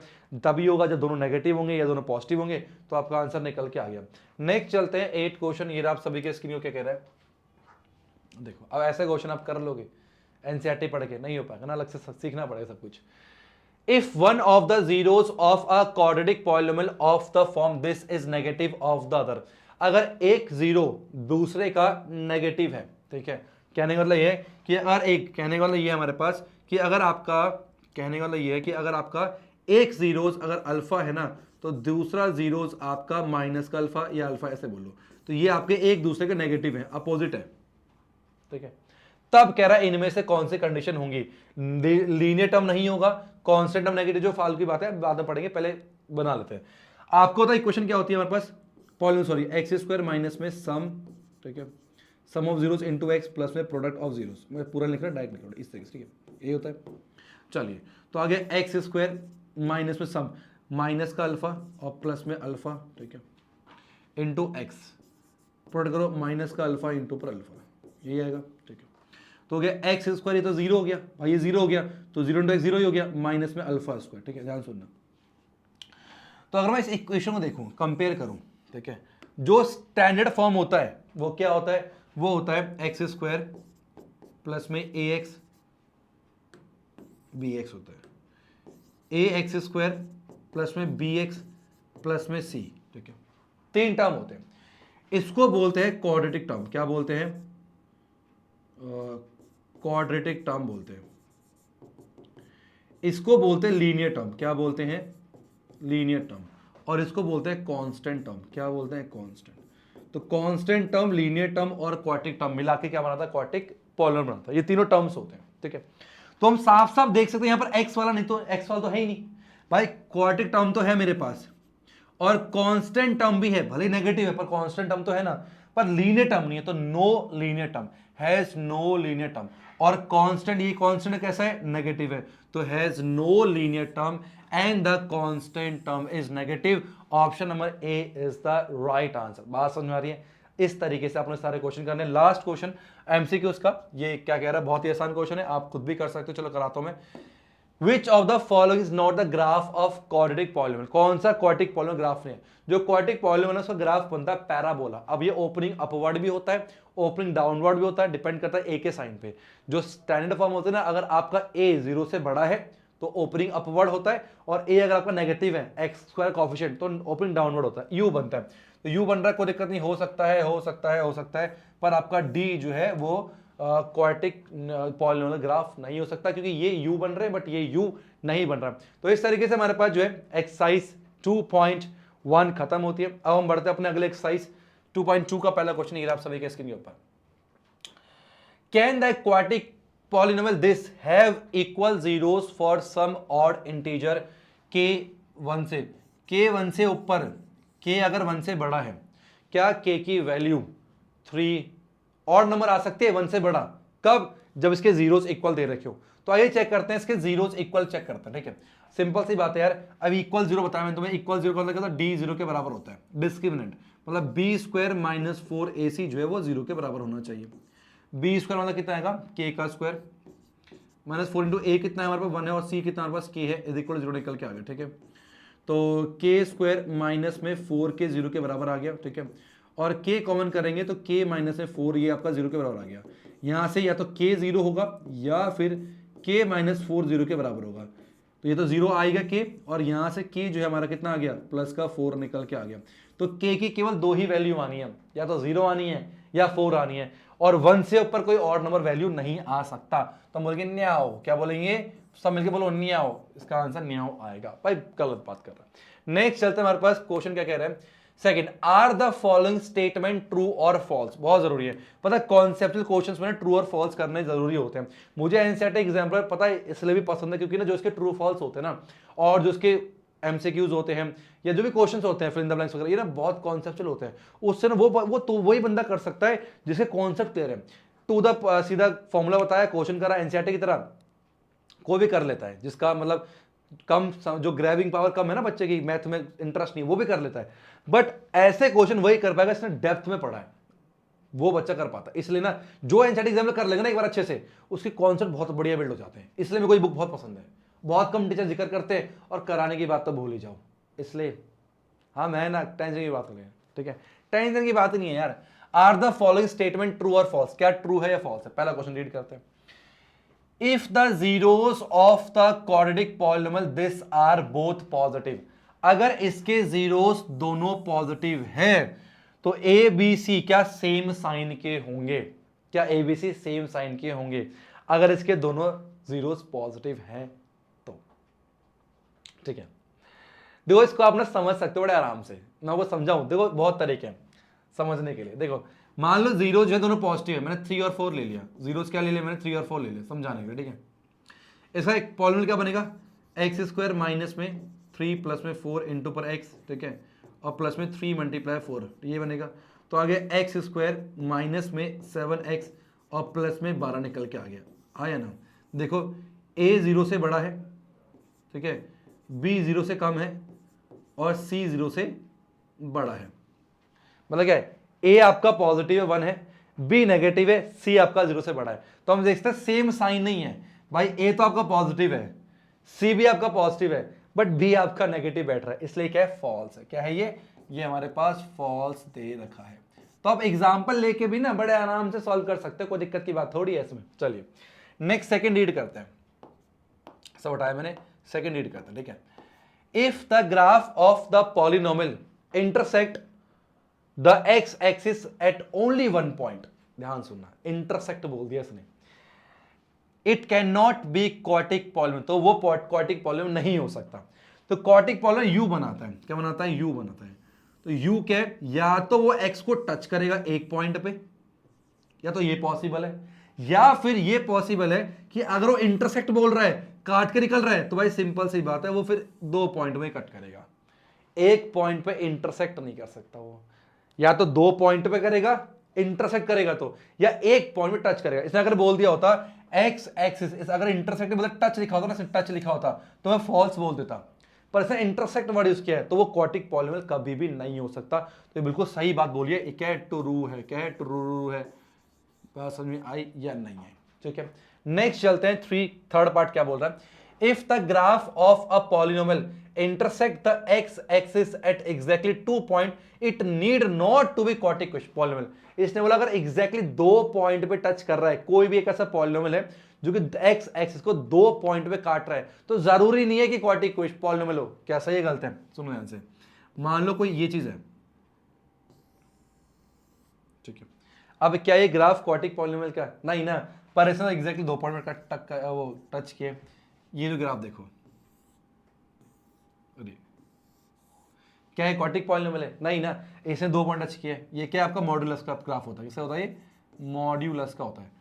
तभी होगा जब दोनों नेगेटिव होंगे या दोनों पॉजिटिव होंगे, तो आपका आंसर निकल के आ गया। नेक्स्ट चलते हैं 8 क्वेश्चन। ये आप सभी के स्क्रीन क्या कह रहा है, देखो। अब ऐसे क्वेश्चन आप कर लोगे, एनसीईआरटी पढ़ के नहीं हो पाएगा ना, अलग से सीखना पड़ेगा सब कुछ। If one of the zeros of a quadratic polynomial of the form this is negative of the other, अगर एक जीरो दूसरे का नेगेटिव है, ठीक है, कहने का मतलब ये है कि अगर एक, कहने का मतलब ये है हमारे पास कि अगर आपका, कहने का मतलब ये है कि अगर आपका एक जीरोस अगर अल्फा है ना, तो दूसरा जीरोस आपका माइनस का अल्फा या अल्फा, ऐसे बोलो, तो ये आपके एक दूसरे के नेगेटिव है, अपोजिट है, ठीक है। तब कह रहा है इनमें से कौन सी कंडीशन होंगी? लीनियर टर्म नहीं होगा, कांस्टेंट टर्म नेगेटिव, जो फालतू की बात है बाद में पढ़ेंगे, पहले बना लेते हैं। आपको तो इक्वेशन क्या होती है हमारे पास? एक्स स्क्वायर माइनस में सम, ठीक है, sum of zeros into x plus में प्रोडक्ट ऑफ जीरोस। मैं पूरा लिख रहा डायरेक्ट लिख रहा इस तरीके से, ठीक है, ये होता है। चलिए, तो आगे एक्स स्क्वायर माइनस में सम, माइनस का अल्फा और प्लस में अल्फा, ठीक है, इंटू एक्स, प्रोडक्ट करो माइनस का अल्फा इंटू पर अल्फा, यही आएगा, ठीक है। तो हो गया एक्स स्क्वायर, ये तो जीरो हो गया भाई, ये जीरो हो गया, तो जीरो इंटू एक्स जीरो ही हो गया, माइनस में अल्फा स्क्वायर, ठीक है, ध्यान सुनना। तो अगर मैं इस इक्वेशन को देखूं, कंपेयर करूं, ठीक है, जो स्टैंडर्ड फॉर्म होता है वो क्या होता है? वो होता है एक्स स्क्वायर प्लस में ए एक्स बी एक्स होता है, ए एक्स स्क्वायर प्लस में बी एक्स प्लस में सी, ठीक है, 3 टर्म होते हैं। इसको बोलते हैं क्वाड्रेटिक टर्म। क्या बोलते हैं? क्वाड्रेटिक टर्म बोलते हैं। इसको बोलते हैं लीनियर टर्म। क्या बोलते हैं? Linear term. और इसको बोलते हैं कांस्टेंट टर्म। क्या बोलते हैं? कांस्टेंट। तो कांस्टेंट टर्म, लीनियर टर्म और क्वाड्रेटिक टर्म मिला के क्या बनाता है? क्वाड्रेटिक पॉलिनोमियल बनाता है। ये तीनों टर्म्स होते हैं, ठीक है। तो हम साफ साफ देख सकते हैं यहां पर एक्स वाला नहीं, तो एक्स वाला तो है ही नहीं भाई, क्वाड्रेटिक टर्म तो है मेरे पास और कांस्टेंट टर्म भी है, भले नेगेटिव है पर कांस्टेंट टर्म तो है ना, पर लीनियर टर्म नहीं है, तो no linear term, has no linear term. और कांस्टेंट, ये कांस्टेंट कैसा है? नेगेटिव है, तो has no linear term and the constant term is negative. Option number A is the right answer. बात समझ में आ रही है? इस तरीके से आपने सारे क्वेश्चन करने। लास्ट क्वेश्चन एमसीक्यू उसका, ये क्या कह रहा है, बहुत ही आसान क्वेश्चन है, आप खुद भी कर सकते हो, चलो कराता हूं मैं। Which of the following is not the graph of quadratic polynomial? कौन सा क्वाड्रेटिक पॉलिनोमियल ग्राफ नहीं है? जो क्वाड्रेटिक पॉलिनोमियल है उसका ग्राफ बनता है पैराबोला। अब ये ओपनिंग अपवर्ड भी होता है, ओपनिंग डाउनवर्ड भी होता है, डिपेंड करता है ए के साइन पे। जो स्टैंडर्ड फॉर्म होता है ना, अगर आपका ए 0 से बड़ा है तो ओपनिंग अपवर्ड होता है, और ए अगर आपका नेगेटिव है, एक्स स्क्वायर कोएफिशिएंट, तो ओपनिंग डाउनवर्ड होता है, यू बनता है। तो यू बन रहा है, कोई दिक्कत नहीं, हो सकता है, पर आपका डी जो है वो क्वाड्रेटिक पॉलिनोमियल ग्राफ नहीं हो सकता, क्योंकि ये u बन रहे हैं बट ये u नहीं बन रहा। तो इस तरीके से हमारे पास जो है एक्सरसाइज 2.1 खत्म होती है। अब हम बढ़ते हैं अपने अगले एक्सरसाइज 2.2 का पहला क्वेश्चन ये आप सभी के स्क्रीन के ऊपर। Can the quadratic polynomial this have equal zeros for some odd integer k1 से, k1 से ऊपर, k अगर 1 से बड़ा है, क्या k की वैल्यू 3 और नंबर आ सकते हैं 1 से बड़ा? कब? जब इसके जीरोस इक्वल दे रखे हो। तो आइए चेक करते हैं, इसके जीरोस इक्वल चेक करते हैं। ठीक है, सिंपल सी बात है यार। अब इक्वल जीरो बताया मैंने तुम्हें, इक्वल जीरो का मतलब डी जीरो के बराबर होता है, डिस्क्रिमिनेंट मतलब बी स्क्वायर माइनस 4ac जो है वो जीरो के बराबर होना चाहिए। बी स्क्वायर मतलब कितना आएगा, के का स्क्वायर माइनस 4 इंटू ए कितना है हमारे पास 1 है, और सी कितना हमारे पास के है, इज इक्वल जीरो निकल के आ गया। ठीक है, तो के स्क्वायर माइनस में 4 के जीरो के बराबर आ गया। ठीक है, और के कॉमन करेंगे तो के माइनस में 4 ये आपका जीरो के बराबर आ गया। यहाँ से या तो के जीरो होगा या फिर के माइनस 4 जीरो के बराबर होगा। तो ये तो जीरो आएगा के, और यहाँ से के जो है हमारा कितना आ गया, प्लस का 4 निकल के आ गया। तो के की केवल दो ही वैल्यू आनी है, या तो जीरो आनी है या 4 आनी है, और 1 से ऊपर कोई और नंबर वैल्यू नहीं आ सकता। तो हम बोलेंगे न्याओ, क्या बोलेंगे, सब मिलके बोलो न्याओ, इसका आंसर न्याओ आएगा। भाई गलत बात कर रहा है। नेक्स्ट चलते हैं, हमारे पास क्वेश्चन क्या कह रहे हैं। Second, are the following statement true और फॉल्स? बहुत जरूरी है पता, कॉन्सेप्चुअल क्वेश्चंस में ट्रू और फॉल्स करने जरूरी होते हैं। मुझे एनसीईआरटी एग्जाम्पल पता है इसलिए भी पसंद है, क्योंकि ना जो इसके ट्रू फॉल्स होते हैं ना, और जो इसके एमसीक्यूज होते हैं या जो भी क्वेश्चंस होते हैं फिल इन द ब्लैंक्स वगैरह, ये ना बहुत कॉन्सेप्चुअल होते हैं। उससे ना वो तो वही बंदा कर सकता है जिसके कॉन्सेप्ट क्लियर है। टू द सीधा फॉर्मूला बताया, क्वेश्चन करा एनसीईआरटी की तरह कोई भी कर लेता है, जिसका मतलब कम जो ग्रैबिंग पावर कम है ना बच्चे की, मैथ में इंटरेस्ट नहीं, वो भी कर लेता है। बट ऐसे क्वेश्चन वही कर पाएगा जिसने डेप्थ में पढ़ा है, वो बच्चा कर पाता है। इसलिए ना जो एनसीईआरटी एग्जाम में कर लेगा ना एक बार अच्छे से, उसके कॉन्सेप्ट बहुत बढ़िया बिल्ड हो जाते हैं। इसलिए मेरे को ये बुक बहुत पसंद है। बहुत कम टीचर जिक्र करते हैं, और कराने की बात तो भूल ही जाओ। इसलिए हाँ, मैं ना टेंशन की बात हो गया। ठीक है, टेंशन की बात ही नहीं है यार। Are the following statement true और फॉल्स? क्या ट्रू है या फॉल्स है? पहला क्वेश्चन रीड करते हैं। If the zeros of the quadratic polynomial this are both positive, अगर इसके जीरोस दोनों पॉजिटिव है तो ए बी सी क्या सेम साइन के होंगे? क्या A B C same sign के होंगे अगर इसके दोनों जीरोस पॉजिटिव हैं तो? ठीक है, देखो इसको आप ना समझ सकते हो बड़े आराम से, मैं आपको समझाऊं। देखो बहुत तरीके हैं समझने के लिए। देखो मान लो जीरो जो है दोनों पॉजिटिव है, मैंने 3 और 4 ले लिया, जीरोस क्या ले लिया मैंने, 3 और 4 ले लिया समझाने के लिए। ठीक है, इसका एक पॉलिनोमियल क्या बनेगा, एक्स स्क्वायर माइनस में 3 प्लस में 4 इंटू पर एक्स। ठीक है, और प्लस में 3 मल्टीप्लाई 4, ये बनेगा। तो आगे एक्स स्क्वायर माइनस में 7x और प्लस में 12 निकल के आ गया, आया ना। देखो a 0 से बड़ा है, ठीक है, b 0 से कम है, और c 0 से बड़ा है। मतलब क्या है, a आपका पॉजिटिव है 1 है, b नेगेटिव है, c आपका 0 से बड़ा है। तो हम देखते हैं सेम साइन नहीं है भाई, a तो आपका पॉजिटिव है, c भी आपका पॉजिटिव है, बट b आपका नेगेटिव बैठ रहा है, इसलिए क्या है, फॉल्स है। क्या है ये हमारे पास फॉल्स दे रखा है। तो आप एग्जाम्पल लेके भी ना बड़े आराम से सॉल्व कर सकते हो, कोई दिक्कत की बात थोड़ी है इसमें। चलिए नेक्स्ट सेकंड रीड करते हैं, सब उठाया मैंने, सेकंड रीड करते हैं। ठीक है, if the graph of the polynomial intersect the x axis eight only one point, ध्यान सुनना, इंटरसेक्ट बोल दिया इसने, it can not B quadratic polynomial, तो वो क्वाड्रेटिक पॉलिनोमियल नहीं हो सकता। तो क्वाड्रेटिक पॉलिनोमियल यू बनाता है, क्या बनाता है, यू बनाता है। तो यू क्या है, या तो वो एक्स को टच करेगा एक पॉइंट पे, या तो ये पॉसिबल है, या फिर ये पॉसिबल है कि अगर वो इंटरसेक्ट बोल रहा है, काट के निकल रहा है, तो भाई सिंपल सी बात है वो फिर 2 पॉइंट में कट करेगा, एक पॉइंट पे इंटरसेक्ट नहीं कर सकता वो। या तो 2 पॉइंट पे करेगा, इंटरसेक्ट करेगा तो, या एक पॉइंट में टच करेगा। इसने अगर बोल दिया होता एक्स एक्सिस, अगर इंटरसेक्ट मतलब टच लिखा होता ना, टच लिखा होता तो मैं फॉल्स बोल देता, पर इसने इंटरसेक्ट वर्ड यूज किया है, तो वो क्वाड्रेटिक पॉलिनोमियल कभी भी नहीं हो सकता। तो बिल्कुल सही बात बोलिए, क्या ट्रू है, क्या ट्रू है, बात समझ में आई या नहीं है? ठीक है, नेक्स्ट चलते हैं, थर्ड पार्ट क्या बोल रहा है। If the graph of a polynomial intersect the x axis at exactly 2 point, it need not to be quadratic polynomial. इसने बोला अगर एग्जैक्टली 2 पॉइंट पे टच कर रहा है, कोई भी एक ऐसा पॉलिनोमियल है जो कि एक्स एक्सिस को 2 पॉइंट पे काट रहा है, तो जरूरी नहीं है कि क्वाड्रेटिक पॉलिनोमियल हो। क्या सही है गलत है, सुनो ध्यान से। मान लो कोई ये चीज है, ठीक है, अब क्या ये ग्राफ क्वाड्रेटिक पॉलिनोमियल का नहीं ना, पर इसने एग्जैक्टली 2 पॉइंट में वो टच किए। ये जो ग्राफ देखो, अरे क्या है क्वाड्रेटिक पॉलिनोमियल है? नहीं ना, इसने 2 पॉइंट टच किए। ये क्या आपका मॉड्यूलस का ग्राफ होता है, किसका होता है ये? मॉड्यूलस का होता है।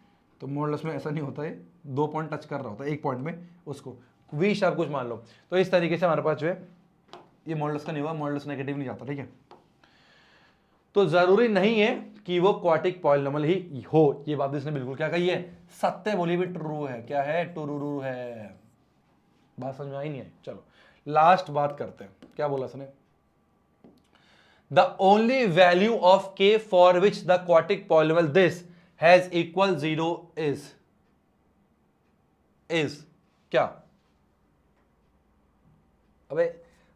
तो मॉड्यूलस में ऐसा नहीं होता है, 2 पॉइंट टच कर रहा होता है एक पॉइंट में, उसको वी शार्प कुछ मान लो। तो इस तरीके से हमारे पास जो है ये मॉड्यूलस का नहीं हुआ, मॉड्यूलस नेगेटिव नहीं जाता, ठीक है। तो जरूरी नहीं है कि वो क्वाड्रेटिक पॉलिनोमियल ही हो, ये बात इसने बिल्कुल क्या कही है, सत्य बोली भी, ट्रू है। क्या है? ट्रू है। बात समझ में आई नहीं है? चलो लास्ट बात करते हैं, क्या बोला इसने? The only value of k for which the quadratic polynomial this has equal 0 is क्या? अबे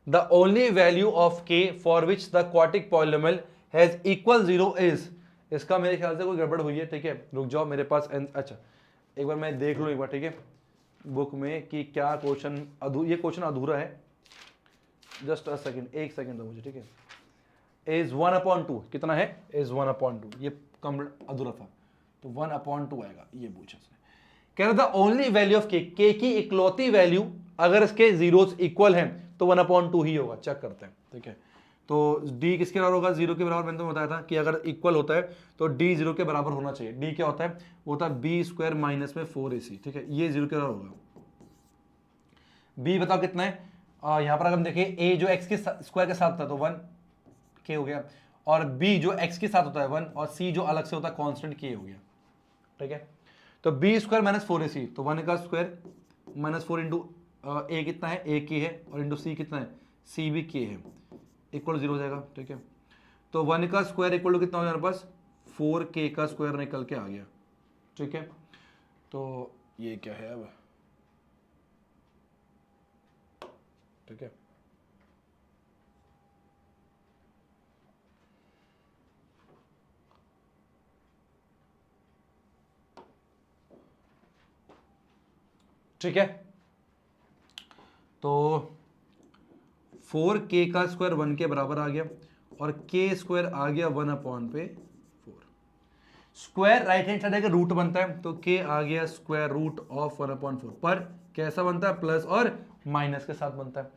the only value of k for which the quadratic polynomial has equal 0 is, इसका मेरे ख्याल से कोई गड़बड़ हुई है, ठीक है। रुक जाओ, मेरे पास अच्छा एक बार मैं देख लूं एक बार, ठीक है, बुक में कि क्या क्वेश्चन ये क्वेश्चन अधूरा है। जस्ट अ सेकंड, एक सेकंड दो मुझे, ठीक है। इज 1/2 कितना है? इज 1/2, ये कम अधूरा था, तो 1/2 आएगा, ये पूछा इसने। कह रहा था ओनली वैल्यू ऑफ के की इकलौती वैल्यू अगर इसके जीरोस इक्वल हैं तो 1/2 ही होगा। चेक करते हैं, ठीक है। तो डी किसके बराबर होगा? 0 के बराबर। मैंने तो बताया था कि अगर इक्वल होता है तो डी 0 के बराबर होना चाहिए। डी क्या होता है? वो होता है बी स्क्वायर माइनस में 4ac, ठीक है। ये 0 के बराबर होगा। बी बताओ कितना है? यहां पर अगर हम देखें, ए जो एक्स के स्क्वायर के साथ था तो 1 के हो गया, और बी जो एक्स के साथ होता है 1, और सी जो अलग से होता है कांस्टेंट के हो गया, ठीक है। तो बी स्क्वायर माइनस 4ac, तो 1 का स्क्वायर माइनस 4 इंटू ए कितना है? ए के है, और इंटू सी कितना है? सी भी के है, इक्वल 0 हो जाएगा, ठीक है। तो 1 का स्क्वायर इक्वल टू कितना हो हमारे पास? 4k का स्क्वायर निकल के आ गया, ठीक है। तो ये क्या है अब, ठीक है। ठीक है, तो 4k का स्क्वायर 1 के बराबर आ गया, और k स्क्वायर आ गया 1/4। स्क्वायर राइट हैंड साइड का रूट बनता है, तो k आ गया स्क्वायर रूट ऑफ 1/4, पर कैसा बनता है? प्लस और माइनस के साथ बनता है।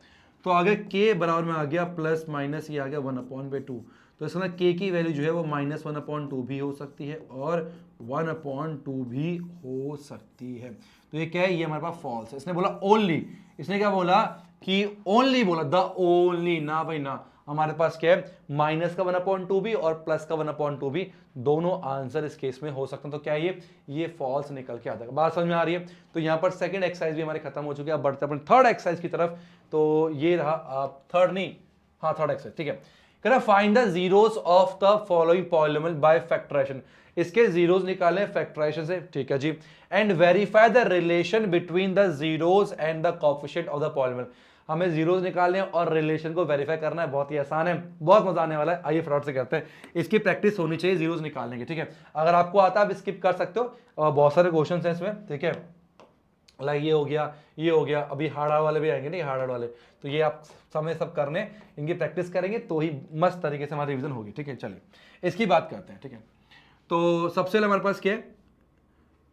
तो आगे k बराबर में आ गया प्लस माइनस, ये आ गया 1/2। तो इसका k की वैल्यू जो है वो -1/2 भी हो सकती है और 1/2 भी हो सकती है। तो ये क्या है? ये हमारे पास फॉल्स है। इसने बोला ओनली, इसने क्या बोला कि ओनली बोला, द ओनली, ना भाई ना। हमारे पास क्या है? माइनस का 1/2 भी और प्लस का 1/2 भी, दोनों आंसर इस केस में हो सकते हैं। तो क्या ये फॉल्स निकल के आ जाएगा। बात समझ में आ रही है? तो यहां पर सेकंड एक्सरसाइज भी हमारी खत्म हो चुकी है। अब बढ़ते हैं अपने थर्ड एक्सरसाइज की तरफ। तो ये रहा आप थर्ड नहीं, हाँ थर्ड एक्सरसाइज, ठीक है। कह रहा find the zeros of the following polynomial by factorisation. इसके जीरोस निकालें फैक्टराइजेशन से, ठीक है जी। And verify the relation between the zeros and the coefficient of the polynomial. हमें जीरोस निकालने और रिलेशन को वेरीफाई करना है। बहुत ही आसान है, बहुत मजा आने वाला है। आइए फटाफट से करते हैं। इसकी प्रैक्टिस होनी चाहिए जीरोस निकालने की, ठीक है। अगर आपको आता है आप स्किप कर सकते हो, बहुत सारे क्वेश्चन हैं इसमें, ठीक है। लाइक ये हो गया, ये हो गया, अभी हार्ड वाले भी आएंगे, नहीं हार्ड वाले, तो ये आप समय सब करने, इनकी प्रैक्टिस करेंगे तो ही मस्त तरीके से हमारी रिवीजन होगी, ठीक है। चलिए इसकी बात करते हैं, ठीक है। तो सबसे पहले हमारे पास क्या है?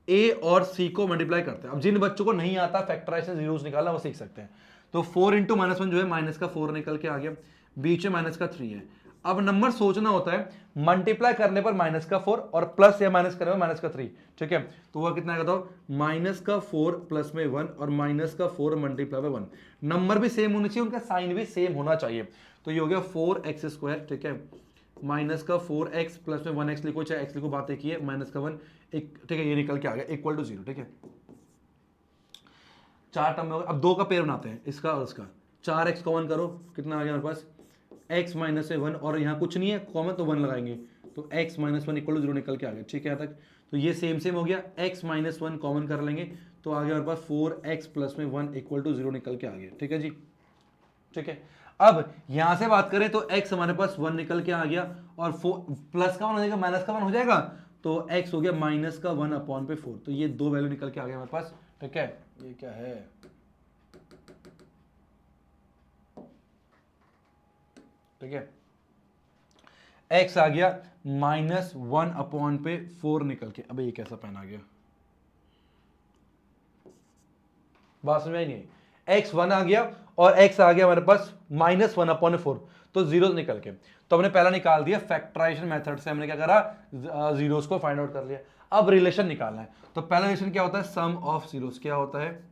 ए और सी को मल्टीप्लाई करते हैं। अब जिन बच्चों को नहीं आता फैक्टराइजेशन जीरोस निकालना वो सीख सकते हैं। तो 4 इंटू -1 जो है माइनस का 4 निकल के आ गया, बीच में माइनस का 3 है। अब नंबर सोचना होता है, मल्टीप्लाई करने पर माइनस का 4 और प्लस या माइनस करने पर माइनस का 3, ठीक है। तो वह कितना आएगा? माइनस का 4 प्लस में 1 और माइनस का 4 मल्टीप्लाई में 1। नंबर भी सेम होना चाहिए, उनका साइन भी सेम होना चाहिए। तो ये हो गया 4x², ठीक है, माइनस का 4x प्लस में 1x लिखो, चाहे x लिखो, बात एक ही है, माइनस का 1, एक, ठीक है। ये निकल के आ गया इक्वल टू 0, ठीक है। 4 टर्म में हो गया। अब 2 का पेयर बनाते हैं, इसका और उसका। 4x कॉमन करो, कितना आ गया हमारे पास? x माइनस 1, और यहाँ कुछ नहीं है कॉमन तो 1 लगाएंगे, तो x माइनस 1 इक्वल टू 0 निकल के आ गया, ठीक है। यहाँ तक तो ये सेम हो गया। x माइनस 1 कॉमन कर लेंगे तो आ गया हमारे पास 4x प्लस में 1 इक्वल टू 0 निकल के आ गया, ठीक है जी, ठीक है। अब यहां से बात करें तो x हमारे पास 1 निकल के आ गया, और 4 प्लस का 1 हो जाएगा, माइनस का 1 हो जाएगा, तो x हो गया माइनस का 1/4। तो ये 2 वैल्यू निकल के आ गया हमारे पास, ठीक है। ये क्या है? ठीक है, x आ गया -1/4 निकल के। अब ये कैसा पेन आ गया, बात समझ में नहीं, x 1 आ गया और x आ गया हमारे पास -1/4, तो जीरो निकल के। तो हमने पहला निकाल दिया फैक्टराइजेशन मेथड से, हमने क्या करा, जीरोस को फाइंड आउट कर लिया। अब रिलेशन निकालना है, तो पहला रिलेशन क्या होता है, सम ऑफ जीरोस। क्या होता है,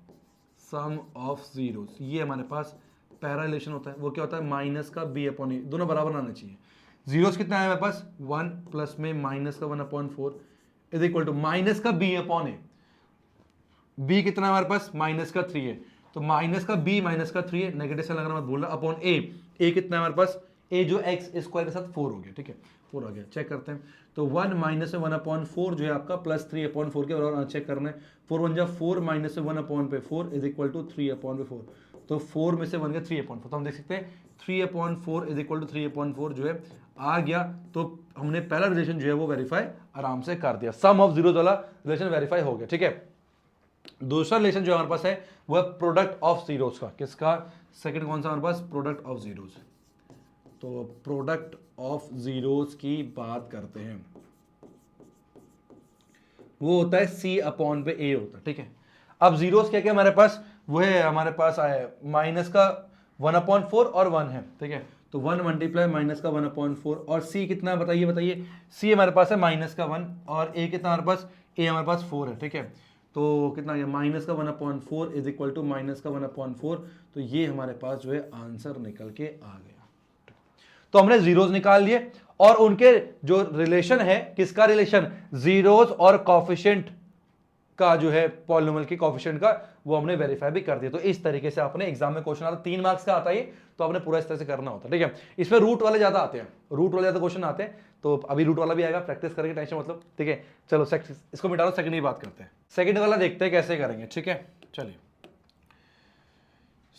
सम ऑफ जीरोस। ये हमारे पास पहला रिलेशन होता है, वो क्या होता है, माइनस का b/a, दोनों बराबर आना चाहिए। जीरोस कितना है हमारे पास, 1 प्लस में माइनस का 1/4 इज इक्वल टू माइनस का b/a। b कितना है हमारे पास, माइनस का 3 है, तो माइनस का b माइनस का 3 है, नेगेटिव साइन लगाना मत भूलना, अपॉन a कितना है हमारे पास, a जो x स्क्वायर के साथ 4 हो गया, ठीक है, 4 आ गया। चेक करते हैं, तो 1 माइनस में 1/4 जो है आपका प्लस 3/4 के बराबर चेक करना है। 4 1 जा 4 माइनस में 1/4 इज इक्वल टू 3/4, तो 4 में से 1 गया 3/4, तो हम देख सकते हैं 3/4 इज इक्वल टू 3/4 जो है आ गया। तो हमने पहला रिलेशन जो है वो वेरीफाई आराम से कर दिया, सम ऑफ जीरोस वाला रिलेशन वेरीफाई हो गया, ठीक है। दूसरा रिलेशन जो हमारे पास है वो है प्रोडक्ट ऑफ जीरोस का। किसका, सेकंड कौन सा हमारे पास, प्रोडक्ट ऑफ जीरोस। तो प्रोडक्ट ऑफ जीरोस की बात करते हैं, वो होता है c/a होता है, ठीक है। अब जीरोस क्या क्या हमारे पास, वो है हमारे पास आया माइनस का 1/4 और 1 है, ठीक है। तो 1 मल्टीप्लाई माइनस का 1/4 और c कितना है बताइए, c हमारे पास है माइनस का 1 और a कितना हमारे पास, a हमारे पास 4 है, ठीक है। तो कितना गया, माइनस का 1/4 इज इक्वल टू माइनस का 1/4, तो ये हमारे पास जो है आंसर निकल के आ गया। तो हमने जीरोस निकाल लिए और उनके जो रिलेशन है, किसका रिलेशन, जीरोस और कोफिशिएंट का जो है पॉलिनोमियल के कोफिशिएंट का, वो हमने वेरीफाई भी कर दिया। तो इस तरीके से आपने एग्जाम में क्वेश्चन आता, 3 मार्क्स का आता है, तो आपने पूरा इस तरह से करना होता है, ठीक है। इसमें रूट वाले ज्यादा आते हैं, रूट वाले ज्यादा क्वेश्चन आते हैं, तो अभी रूट वाला भी आएगा, प्रैक्टिस करेंगे, टेंशन मतलब, ठीक है। चलो इसको मिटा लो, सेकंड की बात करते हैं। सेकंड वाला देखते हैं कैसे करेंगे, ठीक है। चलिए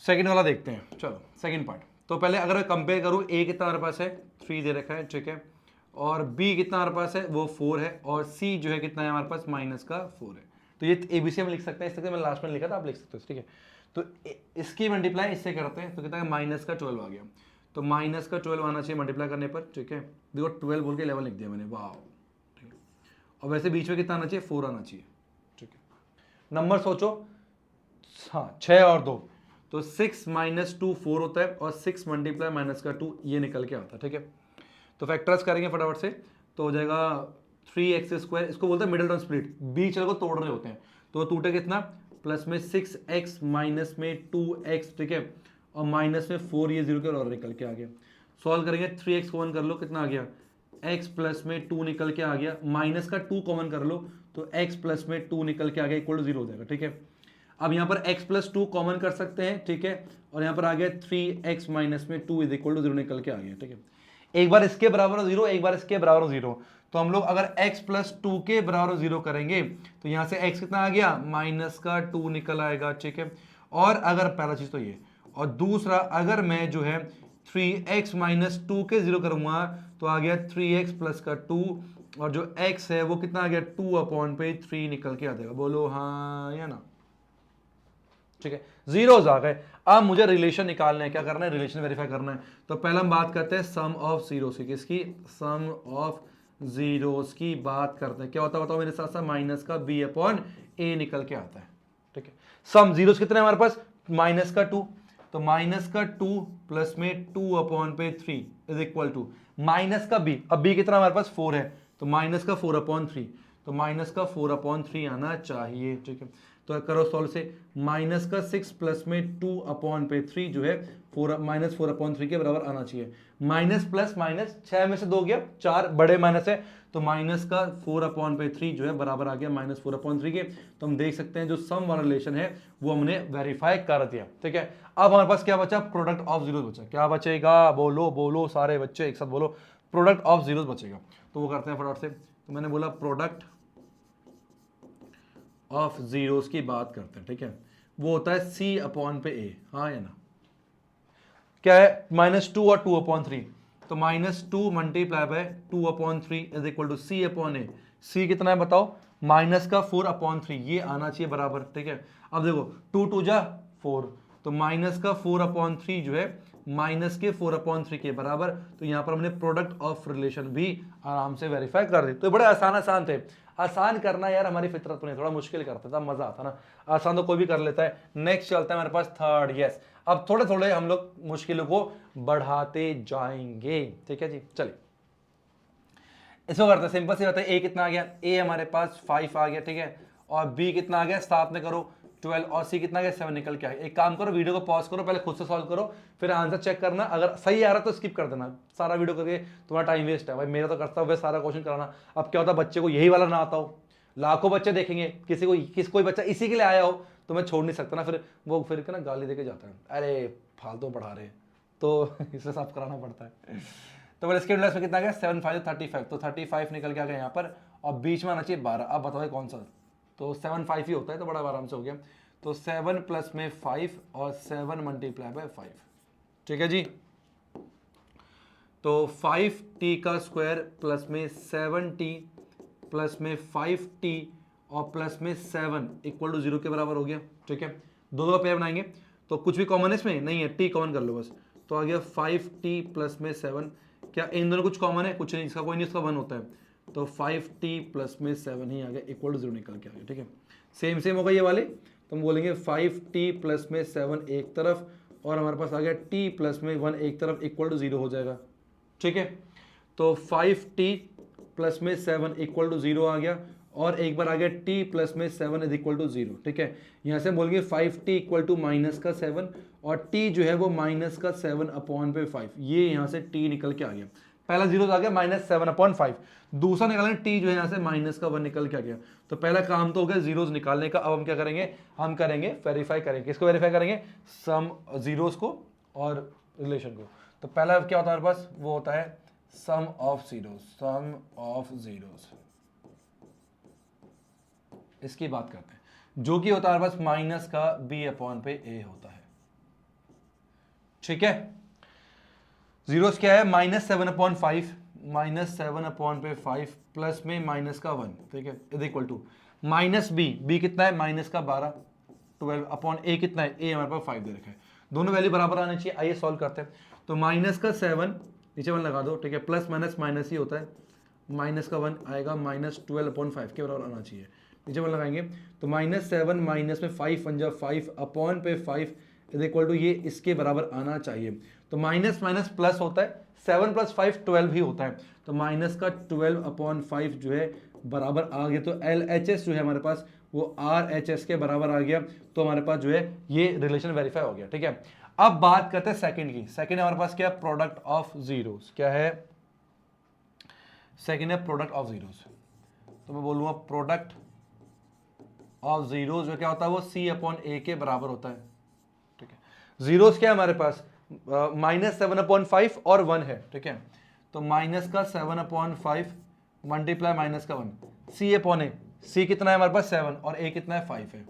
सेकंड वाला देखते हैं, चलो सेकंड पार्ट। तो पहले अगर मैं कंपेयर करूं, a कितना हमारे पास है, 3 दे रखा है, ठीक है, और b कितना हमारे पास है, वो 4 है, और c जो है कितना है हमारे पास, माइनस का 4 है। तो ये ABC में लिख सकते हैं, इस तरह मैं लास्ट में लिखा था, आप लिख सकते हो, ठीक है। तो इसकी मल्टीप्लाई इससे करते हैं, तो कितना है, माइनस का 12 आ गया। तो माइनस का 12 आना चाहिए मल्टीप्लाई करने पर, ठीक है। देखो 12 बोल के 11 लिख दिया मैंने, वाह, ठीक है। और वैसे बीच में कितना आना चाहिए, 4 आना चाहिए, ठीक है। नंबर सोचो, हाँ 6 और 2, तो 6 माइनस 2 4 होता है, और 6 मल्टीप्लाई माइनस का 2 ये निकल के आता है, ठीक है। तो फैक्टर्स करेंगे फटाफट से, तो हो जाएगा 3x², इसको बोलते हैं मिडिल टर्म स्प्लिट, बीच को तोड़ रहे होते हैं, तो टूटे कितना, प्लस में 6x माइनस में 2x, ठीक है, और माइनस में 4, ये 0 के और निकल के आ गया। सॉल्व करेंगे, 3x कॉमन कर लो, कितना आ गया, x प्लस में 2 निकल के आ गया, माइनस का 2 कॉमन कर लो, तो x प्लस में 2 निकल के आ गया, इक्वल टू 0 हो जाएगा, ठीक है। अब यहाँ पर x प्लस 2 कॉमन कर सकते हैं, ठीक है, और यहाँ पर आ गया 3x माइनस में 2 इज इक्वल टू 0 निकल के आ गया, ठीक है। एक बार इसके बराबर 0, एक बार इसके बराबर 0, तो हम लोग अगर x प्लस 2 के बराबर 0 करेंगे, तो यहाँ से x कितना आ गया, माइनस का 2 निकल आएगा, ठीक है। और अगर पहला चीज तो ये, और दूसरा अगर मैं जो है 3x माइनस 2 के 0 करूंगा, तो आ गया 3x प्लस का 2, और जो x है वो कितना आ गया, 2/3 निकल के आ जाएगा, बोलो हाँ या ना, ठीक है। जीरोस आ गए। अब मुझे रिलेशन निकालना है, क्या करना है, रिलेशन वेरीफाई करना है। तो पहले हम बात करते हैं सम ऑफ जीरोस की, किसकी, सम ऑफ जीरोस की बात करते हैं। क्या होता है बताओ मेरे साथ साथ, माइनस का b/a निकल के आता है, ठीक है। सम जीरोस कितने हमारे पास, माइनस का 2, तो माइनस का 2 प्लस में 2/3 इज इक्वल टू माइनस का b, अब b कितना हमारे पास 4 है, तो माइनस का 4/3, तो माइनस का 4/3 आना चाहिए, ठीक है। तो करो सॉल्व से, माइनस का 6 प्लस में 2/3 जो है 4 के बराबर आना चाहिए। माइनस प्लस माइनस 6 में से 2 गया 4, बड़े माइनस है, तो माइनस का 4/3 जो है बराबर आ गया -4/3 के। तो हम देख सकते हैं जो सम वाला रिलेशन है वो हमने वेरीफाई कर दिया, ठीक है। अब हमारे पास क्या बचा, प्रोडक्ट ऑफ जीरोस बचा। क्या बचेगा, बोलो बोलो सारे बच्चे एक साथ बोलो, प्रोडक्ट ऑफ जीरोस बचेगा। तो वो करते हैं फटाफट से। तो मैंने बोला प्रोडक्ट ऑफ जीरोस की बात करते हैं, ठीक है। वो होता है c/a, हाँ या ना, क्या है, -2 और 2/3, तो -2 multiply by 2/3 is equal to c/a। c कितना है बताओ, माइनस का 4/3, ये आना चाहिए बराबर, ठीक है। अब देखो 2 2 जा 4, तो माइनस का 4/3 जो है माइनस के 4/3 के बराबर। तो यहाँ पर हमने प्रोडक्ट ऑफ रिलेशन भी आराम से वेरीफाई कर दी। तो बड़े आसान थे। आसान करना यार हमारी फितरत में, थोड़ा मुश्किल करता था, मजा आता ना। आसान तो कोई भी कर लेता है। नेक्स्ट चलता है हमारे पास थर्ड। यस, अब थोड़े थोड़े हम लोग मुश्किलों को बढ़ाते जाएंगे। ठीक है जी, चलिए इसको करते हैं। सिंपल से होता है, ए कितना आ गया, ए हमारे पास 5 आ गया, ठीक है। और बी कितना आ गया, साथ में करो 12, और सी कितना आ गया 7 निकल के आ गया। एक काम करो, वीडियो को पॉज करो, पहले खुद से सॉल्व करो, फिर आंसर चेक करना। अगर सही आ रहा तो स्किप कर देना, सारा वीडियो करके तुम्हारा टाइम वेस्ट है भाई। मेरा तो करता हूँ सारा क्वेश्चन कराना। अब क्या होता है, बच्चे को यही वाला ना आता हो, लाखों बच्चे देखेंगे, कोई बच्चा इसी के लिए आया हो तो मैं छोड़ नहीं सकता ना, फिर वो फिर ना गाली देके जाता है, अरे फालतू पढ़ा रहे, तो इसे साफ कराना पड़ता है। तो इसके में कितना गया 7 5 35, तो 35 निकल के आ गया यहाँ पर, और बीच में आना चाहिए 12। अब बताओ कौन सा, तो 7 5 ही होता है, तो बड़ा आराम से हो गया। तो 7 प्लस में 5 और 7 मल्टीप्लाई बाय 5, ठीक है जी। तो 5t का स्क्वायर प्लस में 7t प्लस में 5t और प्लस में 7 इक्वल टू 0 के बराबर हो गया, ठीक है। दो का पेयर बनाएंगे, तो कुछ भी कॉमन है इसमें नहीं है, t कॉमन कर लो बस। तो आ गया 5t प्लस में 7, क्या इन दोनों कुछ कॉमन है, कुछ नहीं, इसका कोई नहीं, इसका 1 होता है। तो 5t प्लस में 7 ही आ गया, इक्वल टू 0 निकल के आ गया, ठीक है। सेम होगा ये वाले, तो हम बोलेंगे 5t प्लस में 7 एक तरफ, और हमारे पास आ गया t प्लस में 1 एक तरफ, इक्वल टू 0 हो जाएगा, ठीक है। तो 5t प्लस में 7 इक्वल टू 0 आ गया, और एक बार आ गया t प्लस में 7 इज इक्वल टू 0, ठीक है। यहाँ से हम बोलेंगे 5t इक्वल टू माइनस का 7, और t जो है वो माइनस का 7/5, ये यहाँ से t निकल के आ गया। पहला जीरो आ गया -7/5, दूसरा निकालना t जो है यहाँ से माइनस का 1 निकल के आ गया। तो पहला काम तो हो गया जीरोस निकालने का। अब हम क्या करेंगे, हम करेंगे वेरीफाई करेंगे, किसको वेरीफाई करेंगे, सम जीरोस को और रिलेशन को। तो पहला क्या होता है हमारे पास, वो होता है सम ऑफ जीरोस, इसकी बात करते हैं, जो कि होता है हमारे पास माइनस का b/a होता है, ठीक है। जीरोस क्या है, -7/5 प्लस में माइनस का 1, ठीक है, is equal to minus b कितना है, माइनस का 12, 12/a कितना है, a हमारे पास 5 दे रखा है, दोनों वैल्यू बराबर आने चाहिए। आइए सॉल्व करते हैं। तो माइनस का 7 नीचे 1 लगा दो, ठीक है, प्लस माइनस माइनस ही होता है, माइनस का 1 आएगा, -12/5 के बराबर आना चाहिए, नीचे 1 लगाएंगे। तो -7 माइनस में 5 पंजा 5/5 इज इक्वल टू ये इसके बराबर आना चाहिए। तो माइनस माइनस प्लस होता है, 7 + 5 12 ही होता है, तो माइनस का 12/5 जो है बराबर आ गया। तो LHS जो है हमारे पास वो RHS के बराबर आ गया। तो हमारे पास जो है ये रिलेशन वेरीफाई हो गया, ठीक है। अब बात करते हैं सेकंड की। सेकंड हमारे पास क्या है, प्रोडक्ट ऑफ जीरोस, क्या है, सेकंड है प्रोडक्ट ऑफ जीरोस। तो मैं बोलूंगा प्रोडक्ट ऑफ जीरोस जो क्या होता है, वो C/A के बराबर होता है, ठीक है। जीरोस क्या है हमारे पास, -7/5 और 1 है, ठीक है। तो माइनस का 7/5 मल्टीप्लाई माइनस का 1, C/A, C कितना है हमारे पास 7, और A कितना है 5 है।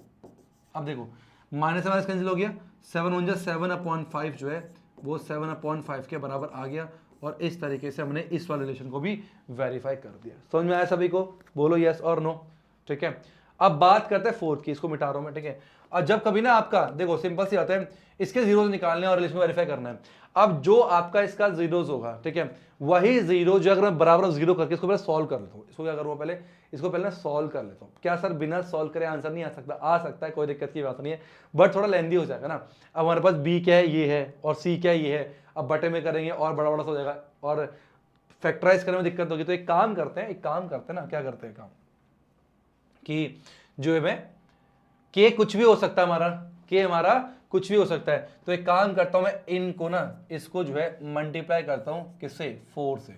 अब देखो माइनस से माइनस कैंसिल हो गया, 7 × 7/5 जो है वो 7/5 के बराबर आ गया, और इस तरीके से हमने इस वाले रिलेशन को भी वेरीफाई कर दिया। समझ में आया सभी को, बोलो यस और नो, ठीक है। अब बात करते हैं फोर्थ की, इसको मिटा रहा हूं मैं, ठीक है। और जब कभी ना आपका देखो सिंपल सी आता है, इसके जीरोस निकालने और रिलेशन वेरीफाई करना है। अब जो आपका इसका जीरोस होगा, ठीक है, वही जीरो जो अगर मैं बराबर जीरो करके इसको पहले सॉल्व कर लेता हूँ, इसको क्या करूँगा पहले, इसको पहले सॉल्व कर लेता हूँ। क्या सर बिना सॉल्व करे आंसर नहीं आ सकता, आ सकता है, कोई दिक्कत की बात नहीं है, बट थोड़ा लेंदी हो जाएगा ना। अब हमारे पास बी क्या है, ये है, और सी क्या है, ये है। अब बटे में करेंगे और बड़ा बड़ा हो जाएगा, और फैक्टराइज करने में दिक्कत होगी। तो एक काम करते हैं ना, क्या करते हैं काम कि जो है मैं के कुछ भी हो सकता है हमारा, के हमारा कुछ भी हो सकता है। तो एक काम करता हूं मैं, इनको ना इसको जो है मल्टीप्लाई करता हूं, किससे, 4 से।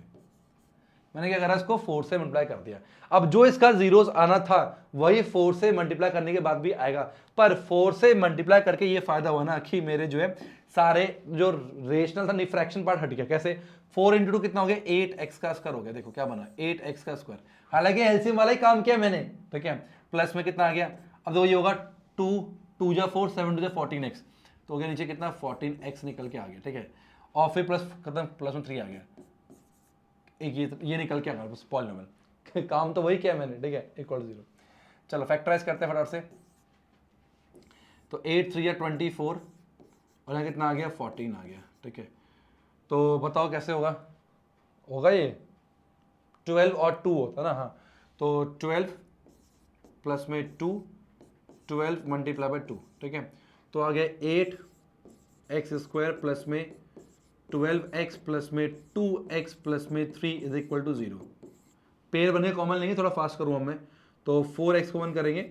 मैंने क्या करा, इसको 4 से मल्टीप्लाई कर दिया। अब जो इसका जीरोस आना था वही 4 से मल्टीप्लाई करने के बाद भी आएगा, पर 4 से मल्टीप्लाई करके ये फायदा हुआ ना कि मेरे जो है सारे जो रेशनल था फ्रैक्शन पार्ट हट गया। कैसे, 4 × 2 कितना हो गया, 8x का स्क्वायर हो गया। देखो क्या बना, 8x का स्क्वायर। हालांकि एलसीएम वाला ही काम किया मैंने, ठीक है। प्लस में कितना आ गया, अब तो ये होगा 2 2 जा 4 7 2 जा 14x, तो हो गया नीचे कितना 14x निकल के आ गया, ठीक है। और फिर प्लस खत्म, प्लस में 3 आ गया, एक ये निकल के आ गया पॉलिनोमियल। काम तो वही किया मैंने, ठीक है, इक्वल 0। चलो फैक्टराइज करते हैं फटाफट से। तो 8 3 या 24, और यहाँ कितना आ गया 14 आ गया, ठीक है, तो बताओ कैसे होगा, होगा ये 12 और 2 होता ना, हाँ, तो 12 प्लस में 2, 12 मल्टीप्लाई बाय 2, ठीक है, तो आ गया 8x² प्लस में 12x प्लस में 2x प्लस में 3 इज इक्वल टू 0। पेयर बने कॉमन लेंगे, थोड़ा फास्ट करूँ मैं, तो 4x कॉमन करेंगे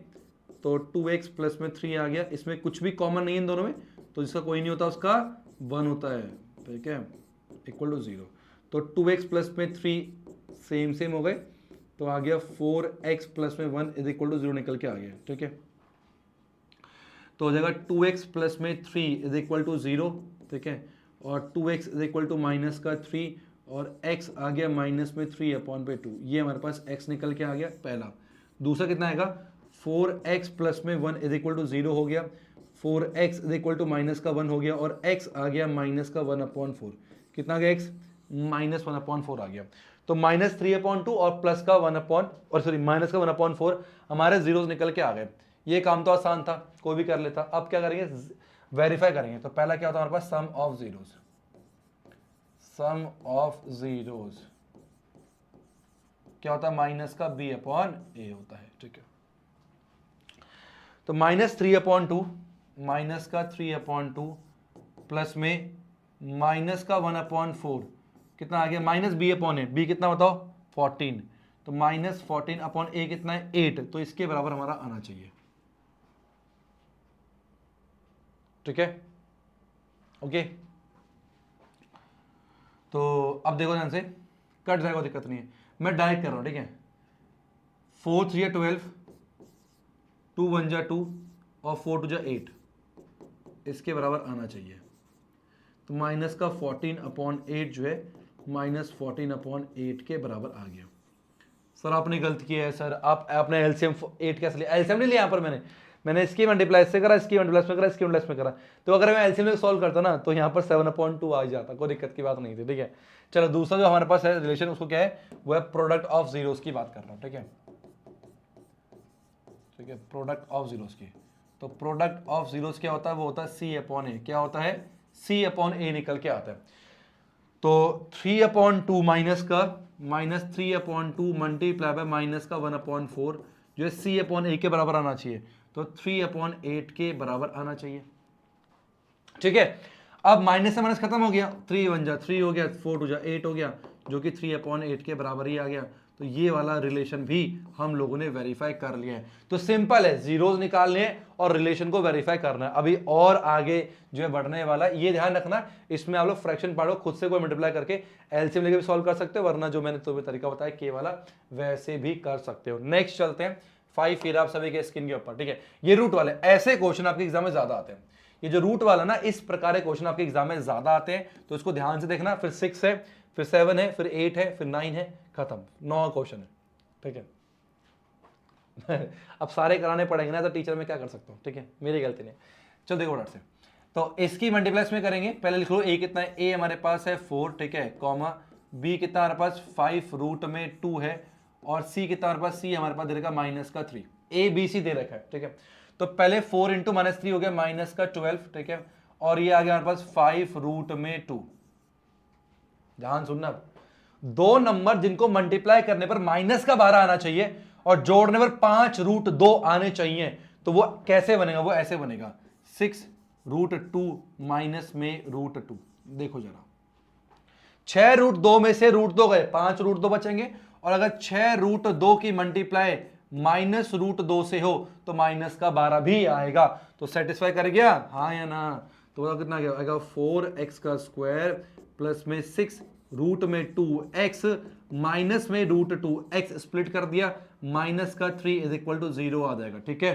तो 2x प्लस में 3 आ गया, इसमें कुछ भी कॉमन नहीं है इन दोनों में, तो जिसका कोई नहीं होता उसका 1 होता है, ठीक है, इक्वल टू 0। तो 2x प्लस में 3 सेम हो गए, तो आ गया 4x प्लस में 1 इज इक्वल टू 0 निकल के आ गया, ठीक है, तो हो जाएगा 2x प्लस में 3 इज इक्वल टू 0, ठीक है, और 2x is equal to minus का 3 और x आ गया माइनस में 3/2, ये हमारे पास x निकल के आ गया पहला। दूसरा कितना आएगा, 4x प्लस में 1 इज इक्वल टू 0 हो गया, 4x is equal to minus का 1 हो गया, और x आ गया माइनस का 1/4, कितना आ गया x, माइनस 1/4 आ गया। तो माइनस 3/2 और प्लस का माइनस का 1/4 हमारे जीरोस निकल के आ गए। ये काम तो आसान था, कोई भी कर लेता। अब क्या करेंगे, वेरीफाई करेंगे। तो पहला क्या होता है हमारे पास, sum of zeros, sum of zeros क्या होता है, माइनस का b/a होता है, ठीक है। तो -3/2 माइनस का 3/2 प्लस में माइनस का 1/4 कितना आ गया, माइनस b/a, b कितना बताओ 14, तो -14/a कितना है 8, तो इसके बराबर हमारा आना चाहिए, ठीक है, ओके। तो अब देखो ध्यान से, कट जाएगा दिक्कत नहीं है, मैं डायरेक्ट कर रहा हूं, ठीक है। 4 3 12, 2 1 जा 2 और 4 2 जा 8, इसके बराबर आना चाहिए। तो माइनस का 14/8 जो है -14/8 के बराबर आ गया। सर आपने गलत किया है सर, आपने एलसीएम 8 कैसे लिया, एलसीएम नहीं लिया यहाँ पर मैंने इसकी मल्टीप्लाई से करा, इसकी मल्टीप्लाई में करा, इसकी मल्टीप्लाई में करा। तो अगर मैं एलसीएम सॉल्व करता ना तो यहाँ पर 7/2 आ जाता, कोई दिक्कत की बात नहीं थी, ठीक है। चलो दूसरा जो हमारे पास है रिलेशन, उसको क्या है, वो है प्रोडक्ट ऑफ जीरोस की बात कर रहा हूँ, ठीक है, ठीक है, प्रोडक्ट ऑफ जीरोस की। तो प्रोडक्ट ऑफ जीरोस क्या होता है, वो होता है C/A, क्या होता है, C/A निकल के आता है। तो 3/2 माइनस का -3/2 मल्टीप्लाई बाय माइनस का 1/4 जो है C/A के बराबर आना चाहिए, तो 3/8 के बराबर आना चाहिए, ठीक है। अब माइनस से माइनस खत्म हो गया, 3 1 जा 3 हो गया, 4 2 जा 8 हो गया, जो कि 3/8 के बराबर ही आ गया। तो ये वाला रिलेशन भी हम लोगों ने वेरीफाई कर लिया है। तो सिंपल है, जीरोस निकालने हैं और रिलेशन को वेरीफाई करना है। अभी और आगे जो है बढ़ने वाला, ये ध्यान रखना, इसमें आप लोग फ्रैक्शन पार्ट को खुद से कोई मल्टीप्लाई करके एलसीएम लेके भी सॉल्व कर सकते हो, वरना जो मैंने तुम्हें तरीका बताया के वाला, वैसे भी कर सकते हो। नेक्स्ट चलते हैं 5, फिर आप सभी के स्क्रीन के ऊपर, ठीक है। ये रूट वाले ऐसे क्वेश्चन आपके एग्जाम में ज्यादा आते हैं, ये जो रूट वाला ना, इस प्रकार के क्वेश्चन आपके एग्जाम में ज्यादा आते हैं, तो इसको ध्यान से देखना। फिर 6 है, फिर 7 है, फिर 8 है, फिर 9 है, खत्म, 9 क्वेश्चन है, ठीक है। अब सारे कराने पड़ेंगे ना, तो टीचर में क्या कर सकता हूँ, ठीक है, मेरी गलती नहीं। चलो देखो डॉट से, तो इसकी मल्टीप्लेक्स में करेंगे। पहले लिख लो a कितना है, a हमारे पास है 4, ठीक है, कॉमा b कितना हमारे पास 5 रूट में 2 है, और c कितना हमारे पास, c हमारे पास दे रखा -3, a b c दे रखा है, ठीक है। तो पहले 4 × -3 हो गया -12, ठीक है, और ये आ गया हमारे पास 5 रूट में 2। ध्यान सुनना, दो नंबर जिनको मल्टीप्लाई करने पर -12 आना चाहिए और जोड़ने पर 5 रूट 2 आने चाहिए, तो वो कैसे बनेगा, वो ऐसे बनेगा 6 रूट 2 माइनस में रूट 2। देखो जरा, 6 रूट 2 में से रूट 2 गए, 5 रूट 2 बचेंगे, और अगर 6 रूट 2 की मल्टीप्लाई माइनस रूट 2 से हो तो -12 भी आएगा। तो सेटिस्फाई कर गया, हाँ या ना। तो कितना आएगा, 4x² प्लस में 6 रूट में 2x माइनस में रूट 2x स्प्लिट कर दिया, -3 इज इक्वल टू 0 आ जाएगा, ठीक है।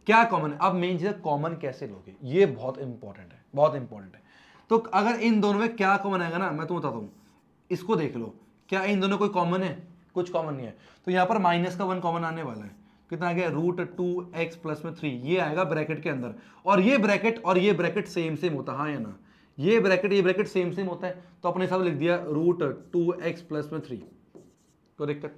क्या कॉमन है, अब मेन चीज कॉमन कैसे लोगे, ये बहुत इंपॉर्टेंट है, बहुत इंपॉर्टेंट है। तो अगर इन दोनों में क्या कॉमन आएगा ना, मैं तुम्हें बताता हूं, इसको देख लो, क्या इन दोनों कोई कॉमन है, कुछ कॉमन नहीं है। तो यहां पर -1 कॉमन आने वाला है, कितना आ गया, रूट 2x प्लस में 3, ये आएगा ब्रैकेट के अंदर, और ये ब्रैकेट सेम होता है, हाँ या ना, ये ब्रैकेट सेम होता है, तो अपने हिसाब से लिख दिया रूट 2x प्लस में 3, कोई दिक्कत।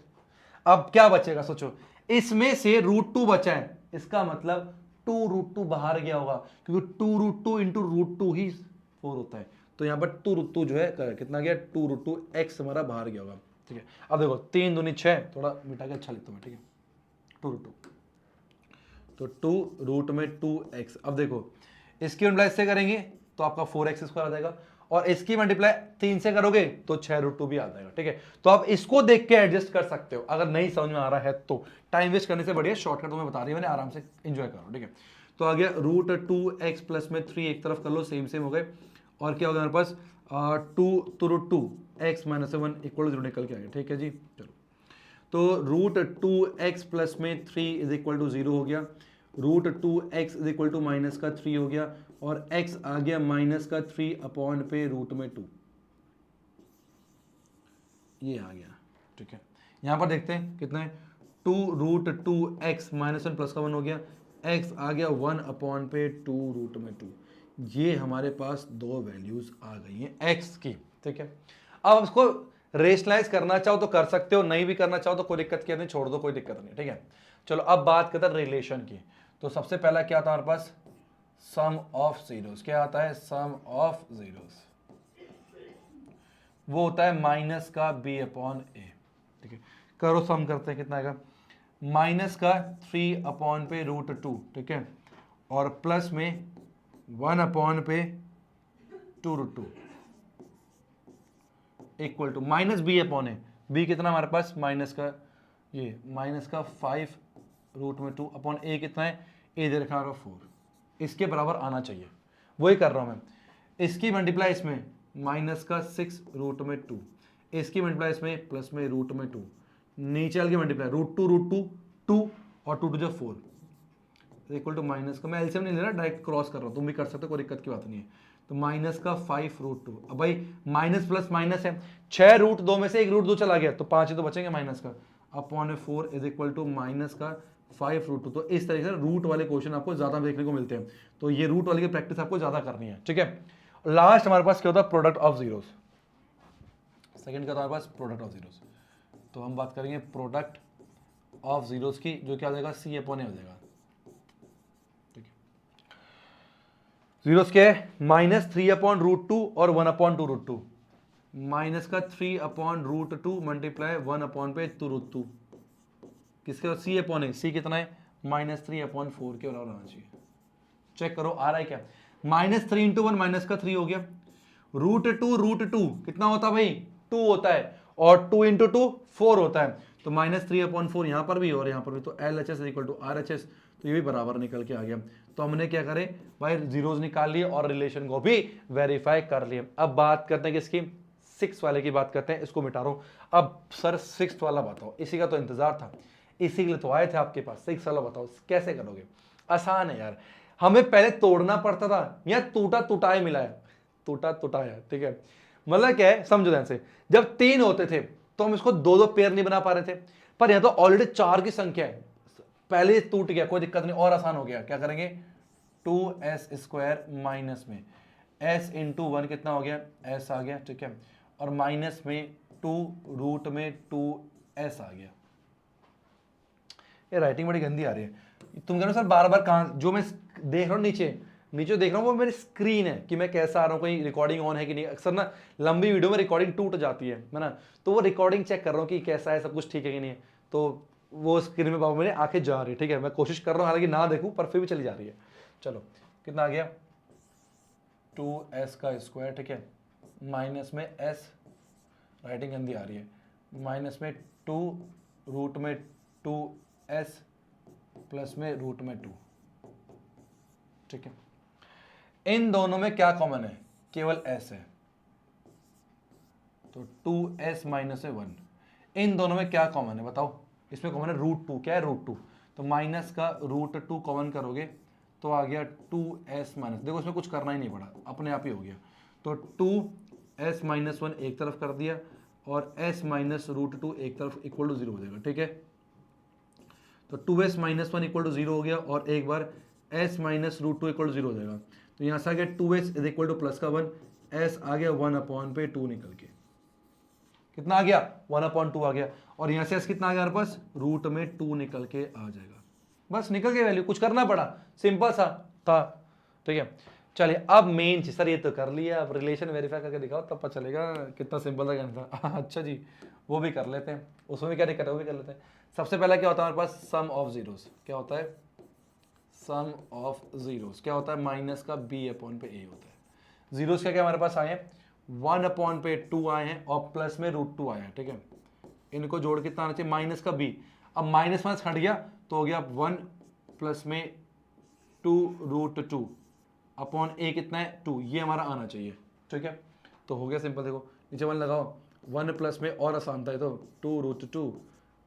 अब क्या बचेगा सोचो, इसमें से रूट 2 बचा है, इसका मतलब 2 रूट 2 बाहर गया होगा, क्योंकि 2 रूट 2 इंटू रूट 2 ही 4 होता है। तो यहाँ पर 2 रूट 2 जो है कितना गया, 2 रूट 2 एक्स हमारा बाहर गया होगा, ठीक है। अब देखो 3 दूनी 6, थोड़ा मिटा के अच्छा लिखता हूँ, ठीक है, 2 रूट 2, तो 2 रूट में 2x। अब देखो इसकी मल्टीप्लाई से करेंगे तो आपका 4x स्क्वायर आ जाएगा, और इसकी मल्टीप्लाई 3 से करोगे तो 6 रूट 2 भी आ जाएगा, ठीक है। तो आप इसको देख के एडजस्ट कर सकते हो, अगर नहीं समझ में आ रहा है तो टाइम वेस्ट करने से बढ़िया शॉर्टकट तुम्हें बता रही है मैंने, आराम से एंजॉय करो, ठीक है। तो आ गया रूट 2x प्लस में 3 एक तरफ कर लो, सेम सेम हो गए, और क्या होगा हमारे पास 2 रूट 2 x माइनस 1 इक्वल 0 निकल के आ गया, ठीक है जी। चलो तो रूट 2x प्लस में 3 इज इक्वल टू 0 हो गया, root 2x is equal to minus का 3 हो गया, और x आ गया माइनस का 3 अपॉन पे रूट में 2, ये आ गया, ठीक है। यहां पर देखते हैं कितना है, 2 रूट 2x माइनस 1 प्लस का 1 हो गया, x आ गया 1 अपॉन पे 2 रूट में 2। ये हमारे पास दो वैल्यूज आ गई हैं x की, ठीक है। अब इसको रेशनलाइज करना चाहो तो कर सकते हो, नहीं भी करना चाहो तो कोई दिक्कत नहीं, छोड़ दो, कोई दिक्कत नहीं, ठीक है। चलो अब बात करते हैं रिलेशन की। तो सबसे पहला क्या आता है हमारे पास, सम ऑफ जीरोस। क्या आता है, सम ऑफ जीरोस, वो होता है माइनस का b अपॉन ए, ठीक है। करो सम करते हैं, कितना आएगा, माइनस का 3 अपॉन पे रूट 2, ठीक है, और प्लस में 1 अपॉन पे 2 root 2 equal to minus B upon A. B कितना हमारे पास, माइनस का ये माइनस का 5 रूट में 2 अपॉन ए कितना है, ए दे रखा है 4, इसके बराबर आना चाहिए, वही कर रहा हूं मैं। इसकी मल्टीप्लाई इसमें माइनस का 6 रूट में 2, इसकी मल्टीप्लाई इसमें प्लस में रूट में 2, नीचे वाले की मल्टीप्लाई रूट 2 2 और 2 जो 4 इक्वल टू माइनस का, मैं एलसीएम नहीं ले रहा, डायरेक्ट क्रॉस कर रहा हूं, तुम भी कर सकते हो, कोई दिक्कत की बात नहीं है। तो माइनस का 5 रूट 2, अब भाई माइनस प्लस माइनस है, 6 रूट 2 में से 1 रूट 2 चला गया तो 5 ही तो बचेंगे माइनस का, upon 4 is equal to minus का 5 रूट 2। तो इस तरीके से रूट वाले क्वेश्चन आपको ज्यादा देखने को मिलते हैं, तो ये रूट वाले की प्रैक्टिस आपको ज्यादा करनी है, ठीक है। लास्ट हमारे पास क्या होता है, प्रोडक्ट ऑफ जीरोस। सेकंड का हमारे पास प्रोडक्ट ऑफ जीरोस, तो हम बात करेंगे प्रोडक्ट ऑफ जीरोस की, जो क्या हो जाएगा, सी अपॉन ए हो जाएगा, ठीक है। जीरोस क्या है, माइनस 3 अपॉन रूट 2 और 1 अपॉन 2 रूट 2, माइनस का 3 अपॉन रूट 2 मल्टीप्लाई 1 अपॉन पे 2 रूट 2, किसके बाद, सी अपॉन ए, सी कितना है, माइनस 3 अपॉन 4 के बराबर आना चाहिए। चेक करो आ रहा है क्या, माइनस 3 इंटू 1 माइनस का 3 हो गया, रूट 2 कितना होता है भाई, 2 होता है, और 2 इंटू 2 4 होता है, तो माइनस 3 अपॉन 4 यहां पर भी और यहां पर भी, तो L H S equal to R H S, तो ये भी बराबर निकल के आ गया। तो हमने क्या करे भाई, जीरोस निकाल लिए और रिलेशन को भी वेरीफाई कर लिए। अब बात करते हैं किसकी, 6 वाले की बात करते हैं, इसको मिटा रहा हूं। अब सर 6 वाला बताओ, इसी का तो इंतजार था, इसी के लिए तो आए थे आपके पास, 6 वाला बताओ कैसे करोगे। आसान है यार, हमें पहले तोड़ना पड़ता था, या टूटा टुटाए मिला है, टूटा टुटाया, ठीक है। मतलब क्या है, समझो ध्यान से, जब 3 होते थे तो हम इसको 2-2 पेयर नहीं बना पा रहे थे, पर यहां तो ऑलरेडी 4 की संख्या है, पहले टूट गया, कोई दिक्कत नहीं, और आसान हो गया। क्या करेंगे, 2s स्क्वायर माइनस में s इंटू 1 कितना हो गया, s आ गया, ठीक है, और माइनस में 2 रूट में 2s आ गया। ये राइटिंग बड़ी गंदी आ रही है, तुम कह रहे हो सर बार बार कहां, जो मैं देख रहा हूँ नीचे नीचे देख रहा हूँ वो मेरी स्क्रीन है कि मैं कैसा आ रहा हूँ, कोई रिकॉर्डिंग ऑन है कि नहीं। अक्सर ना लंबी वीडियो में रिकॉर्डिंग टूट जाती है ना, तो वो रिकॉर्डिंग चेक कर रहा हूँ कि कैसा है, सब कुछ ठीक है कि नहीं है, तो वो स्क्रीन में बाबू मेरे आंखें जा रही है, ठीक है। मैं कोशिश कर रहा हूँ हालांकि ना देखूँ, पर फिर भी चली जा रही है। चलो कितना आ गया, 2s का स्क्वायर, ठीक है, माइनस में s, राइटिंग गंदी आ रही है, माइनस में 2 रूट में 2s प्लस में रूट में 2, ठीक है। इन दोनों में क्या कॉमन है, केवल s है, तो 2s माइनस 1। इन दोनों में क्या कॉमन है बताओ, इसमें कॉमन है रूट 2, क्या है रूट 2, तो माइनस का रूट 2 कॉमन करोगे तो आ गया 2s माइनस, देखो इसमें कुछ करना ही नहीं पड़ा, अपने आप ही हो गया। तो 2s माइनस 1 एक तरफ कर दिया, और s माइनस रूट 2 एक तरफ, इक्वल टू 0 हो जाएगा, ठीक है। तो 2s माइनस 1 इक्वल टू 0 हो गया, और एक बार s minus root 2 equal to 0 हो जाएगा, तो यहाँ से आ गया 2s is equal two plus का 1, s आ गया 1 अपॉन पे 2 निकल के, कितना आ गया 1 अपॉन 2 आ गया, और यहाँ से s कितना आ गया हमारे पास, रूट में 2 निकल के आ जाएगा, बस निकल के वैल्यू, कुछ करना पड़ा, सिंपल सा था, ठीक है। चलिए अब मेन चीज, सर ये तो कर लिया, अब रिलेशन वेरीफाई करके दिखाओ तब पता चलेगा कितना सिंपल था गणित था। अच्छा जी, वो भी कर लेते हैं, उसमें भी क्या दिक्कत है, वो भी कर लेते हैं। सबसे पहला क्या होता है हमारे पास, सम ऑफ जीरोस। क्या होता है सम ऑफ जीरोस? क्या होता है, माइनस का बी अपॉन पे ए होता है। जीरोस क्या क्या हमारे पास आए हैं, 1 अपॉन पे 2 आए हैं और प्लस में √2 आया है, ठीक है। इनको जोड़ के कितना आना चाहिए, माइनस का बी। अब माइनस माइनस हट गया तो हो गया 1 प्लस में 2√2 अपॉन ए कितना है 2, ये हमारा आना चाहिए, ठीक है। तो हो गया सिंपल, देखो नीचे 1 लगाओ, 1 प्लस में और आसान था ये तो 2√2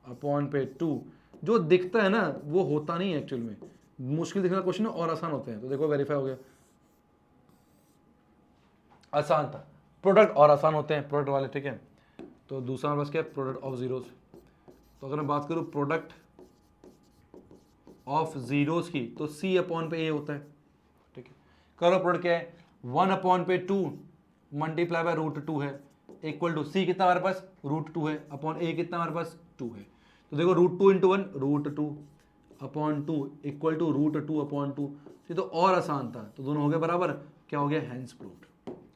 अपॉन पे 2। जो दिखता है ना वो होता नहीं है एक्चुअल में, मुश्किल दिखने क्वेश्चन और आसान होते हैं। तो देखो वेरीफाई हो गया, आसान था। प्रोडक्ट और आसान होते हैं प्रोडक्ट वाले, ठीक है। तो दूसरा हमारे पास क्या है, प्रोडक्ट ऑफ जीरोस। तो अगर मैं बात करूं प्रोडक्ट ऑफ जीरोस की, तो सी अपॉन पे ए होता है, ठीक है। करो प्रोडक्ट क्या है, 1 अपॉन पे 2 मल्टीप्लाई बाय √2 है, इक्वल टू सी कितना हमारे पास √2 है, अपॉन ए कितना हमारे पास 2 है। तो देखो √2 into 1 √2 upon 2 equal to √2 upon 2। ये तो और आसान था, तो दोनों हो गए बराबर, क्या हो गया, हैंस प्रूव्ड,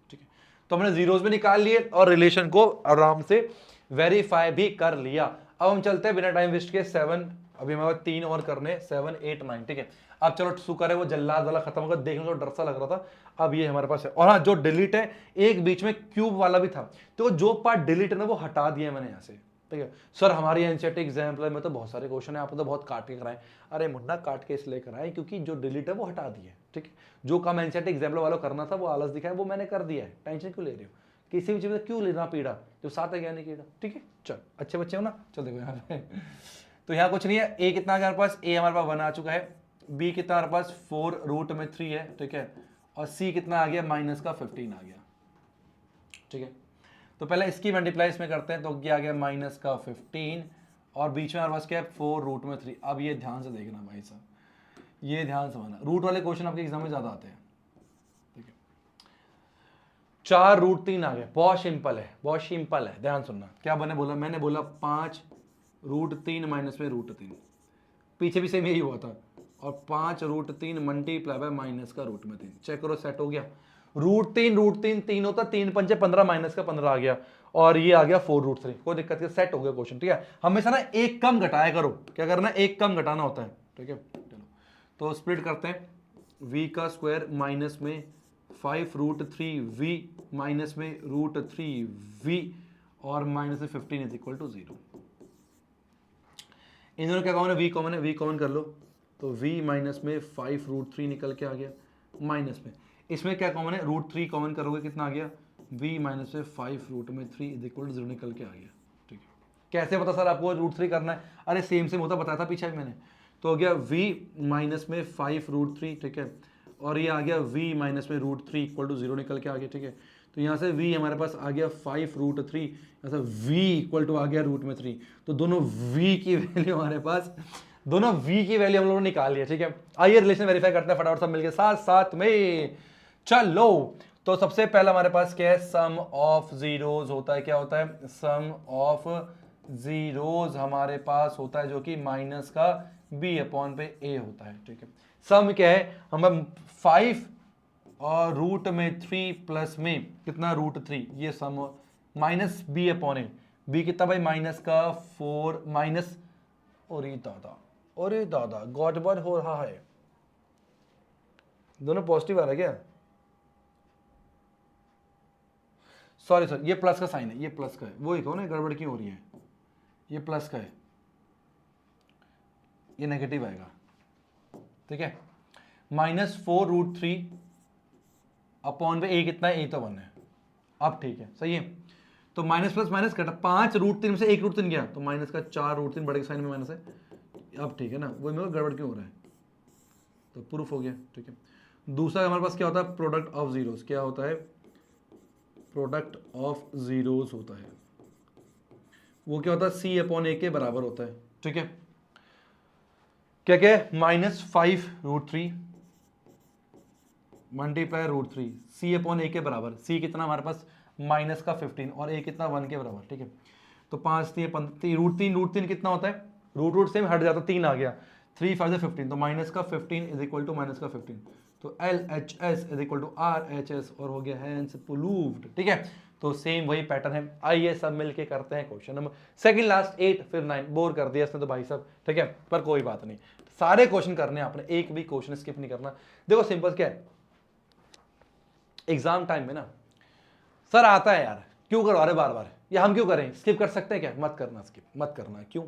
ठीक है। तो हमने जीरोस भी निकाल लिए और रिलेशन को आराम से वेरीफाई भी कर लिया। अब हम चलते हैं बिना टाइम वेस्ट के 7, अभी हमारे 3 और करने, 7, 8, 9, ठीक है। अब चलो शुक्र है वो जल्लाद वाला खत्म होगा, देखने को डर सा लग रहा था। अब ये हमारे पास है, और हाँ जो डिलीट है, एक बीच में क्यूब वाला भी था, तो जो पार्ट डिलीट है ना वो हटा दिया मैंने यहाँ से, ठीक है। सर हमारी एनसीईआरटी एग्जाम्पल में तो बहुत सारे क्वेश्चन है, आपने तो बहुत काट के कराए। अरे मुन्ना काट के इसलिए कराए क्योंकि जो डिलीट है वो हटा दिए, ठीक है। जो काम एनसीईआरटी एग्जाम्पल वालों करना था वो आलस दिखाया, वो मैंने कर दिया है, टेंशन क्यों ले रहे हो, किसी भी चीज में क्यों लेना पीड़ा, जो साथ है ज्ञानी कीड़ा, ठीक है। चल अच्छे बच्चे हो ना, चल देखो यहाँ पे तो यहाँ कुछ नहीं है, ए कितना हमारे पास, ए हमारे पास 1 आ चुका है, बी कितना हमारे पास 4√3 है, ठीक है, और सी कितना आ गया, माइनस का 15 आ गया, ठीक है। तो पहले इसकी मल्टीप्लाई इसमें करते हैं, तो क्या आ गया, माइनस का 15, और बीच में हमारे पास क्या है 4√3। अब ये ध्यान से देखना भाई साहब, ये ध्यान समझना, रूट वाले क्वेश्चन आपके एग्जाम में ज्यादा आते हैं, ठीक है। 4√3 आ गया, बहुत सिंपल है, बहुत सिंपल है, ध्यान सुनना। क्या मैंने बोला, मैंने बोला 5√3 माइनस में √3, पीछे भी सेम यही हुआ था, और 5√3 मल्टीप्लाई बाय माइनस का √3। चेक करो सेट हो गया, √3 3 होता, 3 पंचे 15, माइनस का 15 आ गया, और ये आ गया 4√3, कोई दिक्कत नहीं, सेट हो गया क्वेश्चन, ठीक है। हमेशा ना एक कम घटाया करो, क्या करना, एक कम घटाना होता है, ठीक है। चलो तो स्प्लिट करते हैं, v का स्क्वायर माइनस में 5√3v माइनस में √3v और माइनस में 15 इज इक्वल टू 0। इन दोनों क्या कॉमन है, v कॉमन है, v कॉमन कर लो, तो v माइनस में 5√3 निकल के आ गया, माइनस में इसमें क्या कॉमन है, √3 कॉमन करोगे कितना आ गया, v माइनस में 5√3 इज इक्वल टू 0 निकल के आ गया, ठीक है। कैसे पता सर आपको √3 करना है, अरे सेम सेम होता बताया था पीछे भी मैंने। तो हो गया v माइनस में 5√3, ठीक है, और ये आ गया v माइनस में √3 इक्वल टू 0 निकल के आ गया, ठीक है। तो यहाँ से v हमारे पास आ गया 5√3, यहाँ से v इक्वल टू आ गया √3। तो दोनों v की वैल्यू हमारे पास, दोनों v की वैल्यू हम लोगों ने निकाल लिया, ठीक है। आइए रिलेशन वेरीफाई करते हैं फटाफट सब मिलके साथ साथ में, चलो। तो सबसे पहला हमारे पास क्या है, सम ऑफ जीरोस होता है, क्या होता है, सम ऑफ जीरोस हमारे पास होता है, जो कि माइनस का b अपॉन पे a होता है, ठीक है। सम क्या है, हम 5 और √3 प्लस में कितना √3, ये सम, माइनस b अपॉन ए, b कितना भाई, माइनस का 4 माइनस, अरे दादा गॉडबॉड हो रहा है, दोनों पॉजिटिव आ रहा है क्या, सॉरी सर ये प्लस का साइन है, ये प्लस का है, वो ही कहो ना गड़बड़ क्यों हो रही है, ये प्लस का है, ये नेगेटिव आएगा, ठीक है। -4√3 अपॉन पे a कितना है, a तो 1 है, अब ठीक है, सही है। तो माइनस प्लस माइनस कटा, 5√3 में से 1√3 गया, तो माइनस का 4√3 बड़े साइन में माइनस है, अब ठीक है ना, वो मेरे को गड़बड़ क्यों हो रहा है, तो प्रूफ हो गया, ठीक है। दूसरा हमारे पास क्या होता है, प्रोडक्ट ऑफ जीरोस, क्या होता है, प्रोडक्ट ऑफ जीरोस होता है, वो क्या होता है, c अपॉन a के बराबर होता है, ठीक है। क्या क्या है, -5√3 मल्टीप्लाई √3, c अपॉन a के बराबर, c कितना हमारे पास माइनस का 15 और a कितना 1 के बराबर, ठीक है। तो 5 3 √3 कितना होता है, रूट से हट जाता, 3 आ गया, 3 5 15, तो माइनस का 15 इज इक्वल टू माइनस का 15, तो LHS is equal to RHS, और हो गया हैंस प्रूव्ड। ठीक है, तो सेम वही पैटर्न है। आइए सब मिलके करते हैं क्वेश्चन नंबर सेकंड लास्ट 8 फिर 9। बोर कर दिया इसने तो भाई साहब, ठीक है, पर कोई बात नहीं, सारे क्वेश्चन करने हैं आपने, एक भी क्वेश्चन स्किप नहीं करना। देखो सिंपल क्या है, एग्जाम टाइम में ना सर आता है यार क्यों करवा रहे बार बार, या हम क्यों करें, स्किप कर सकते हैं क्या, मत करना, स्किप मत करना। क्यों,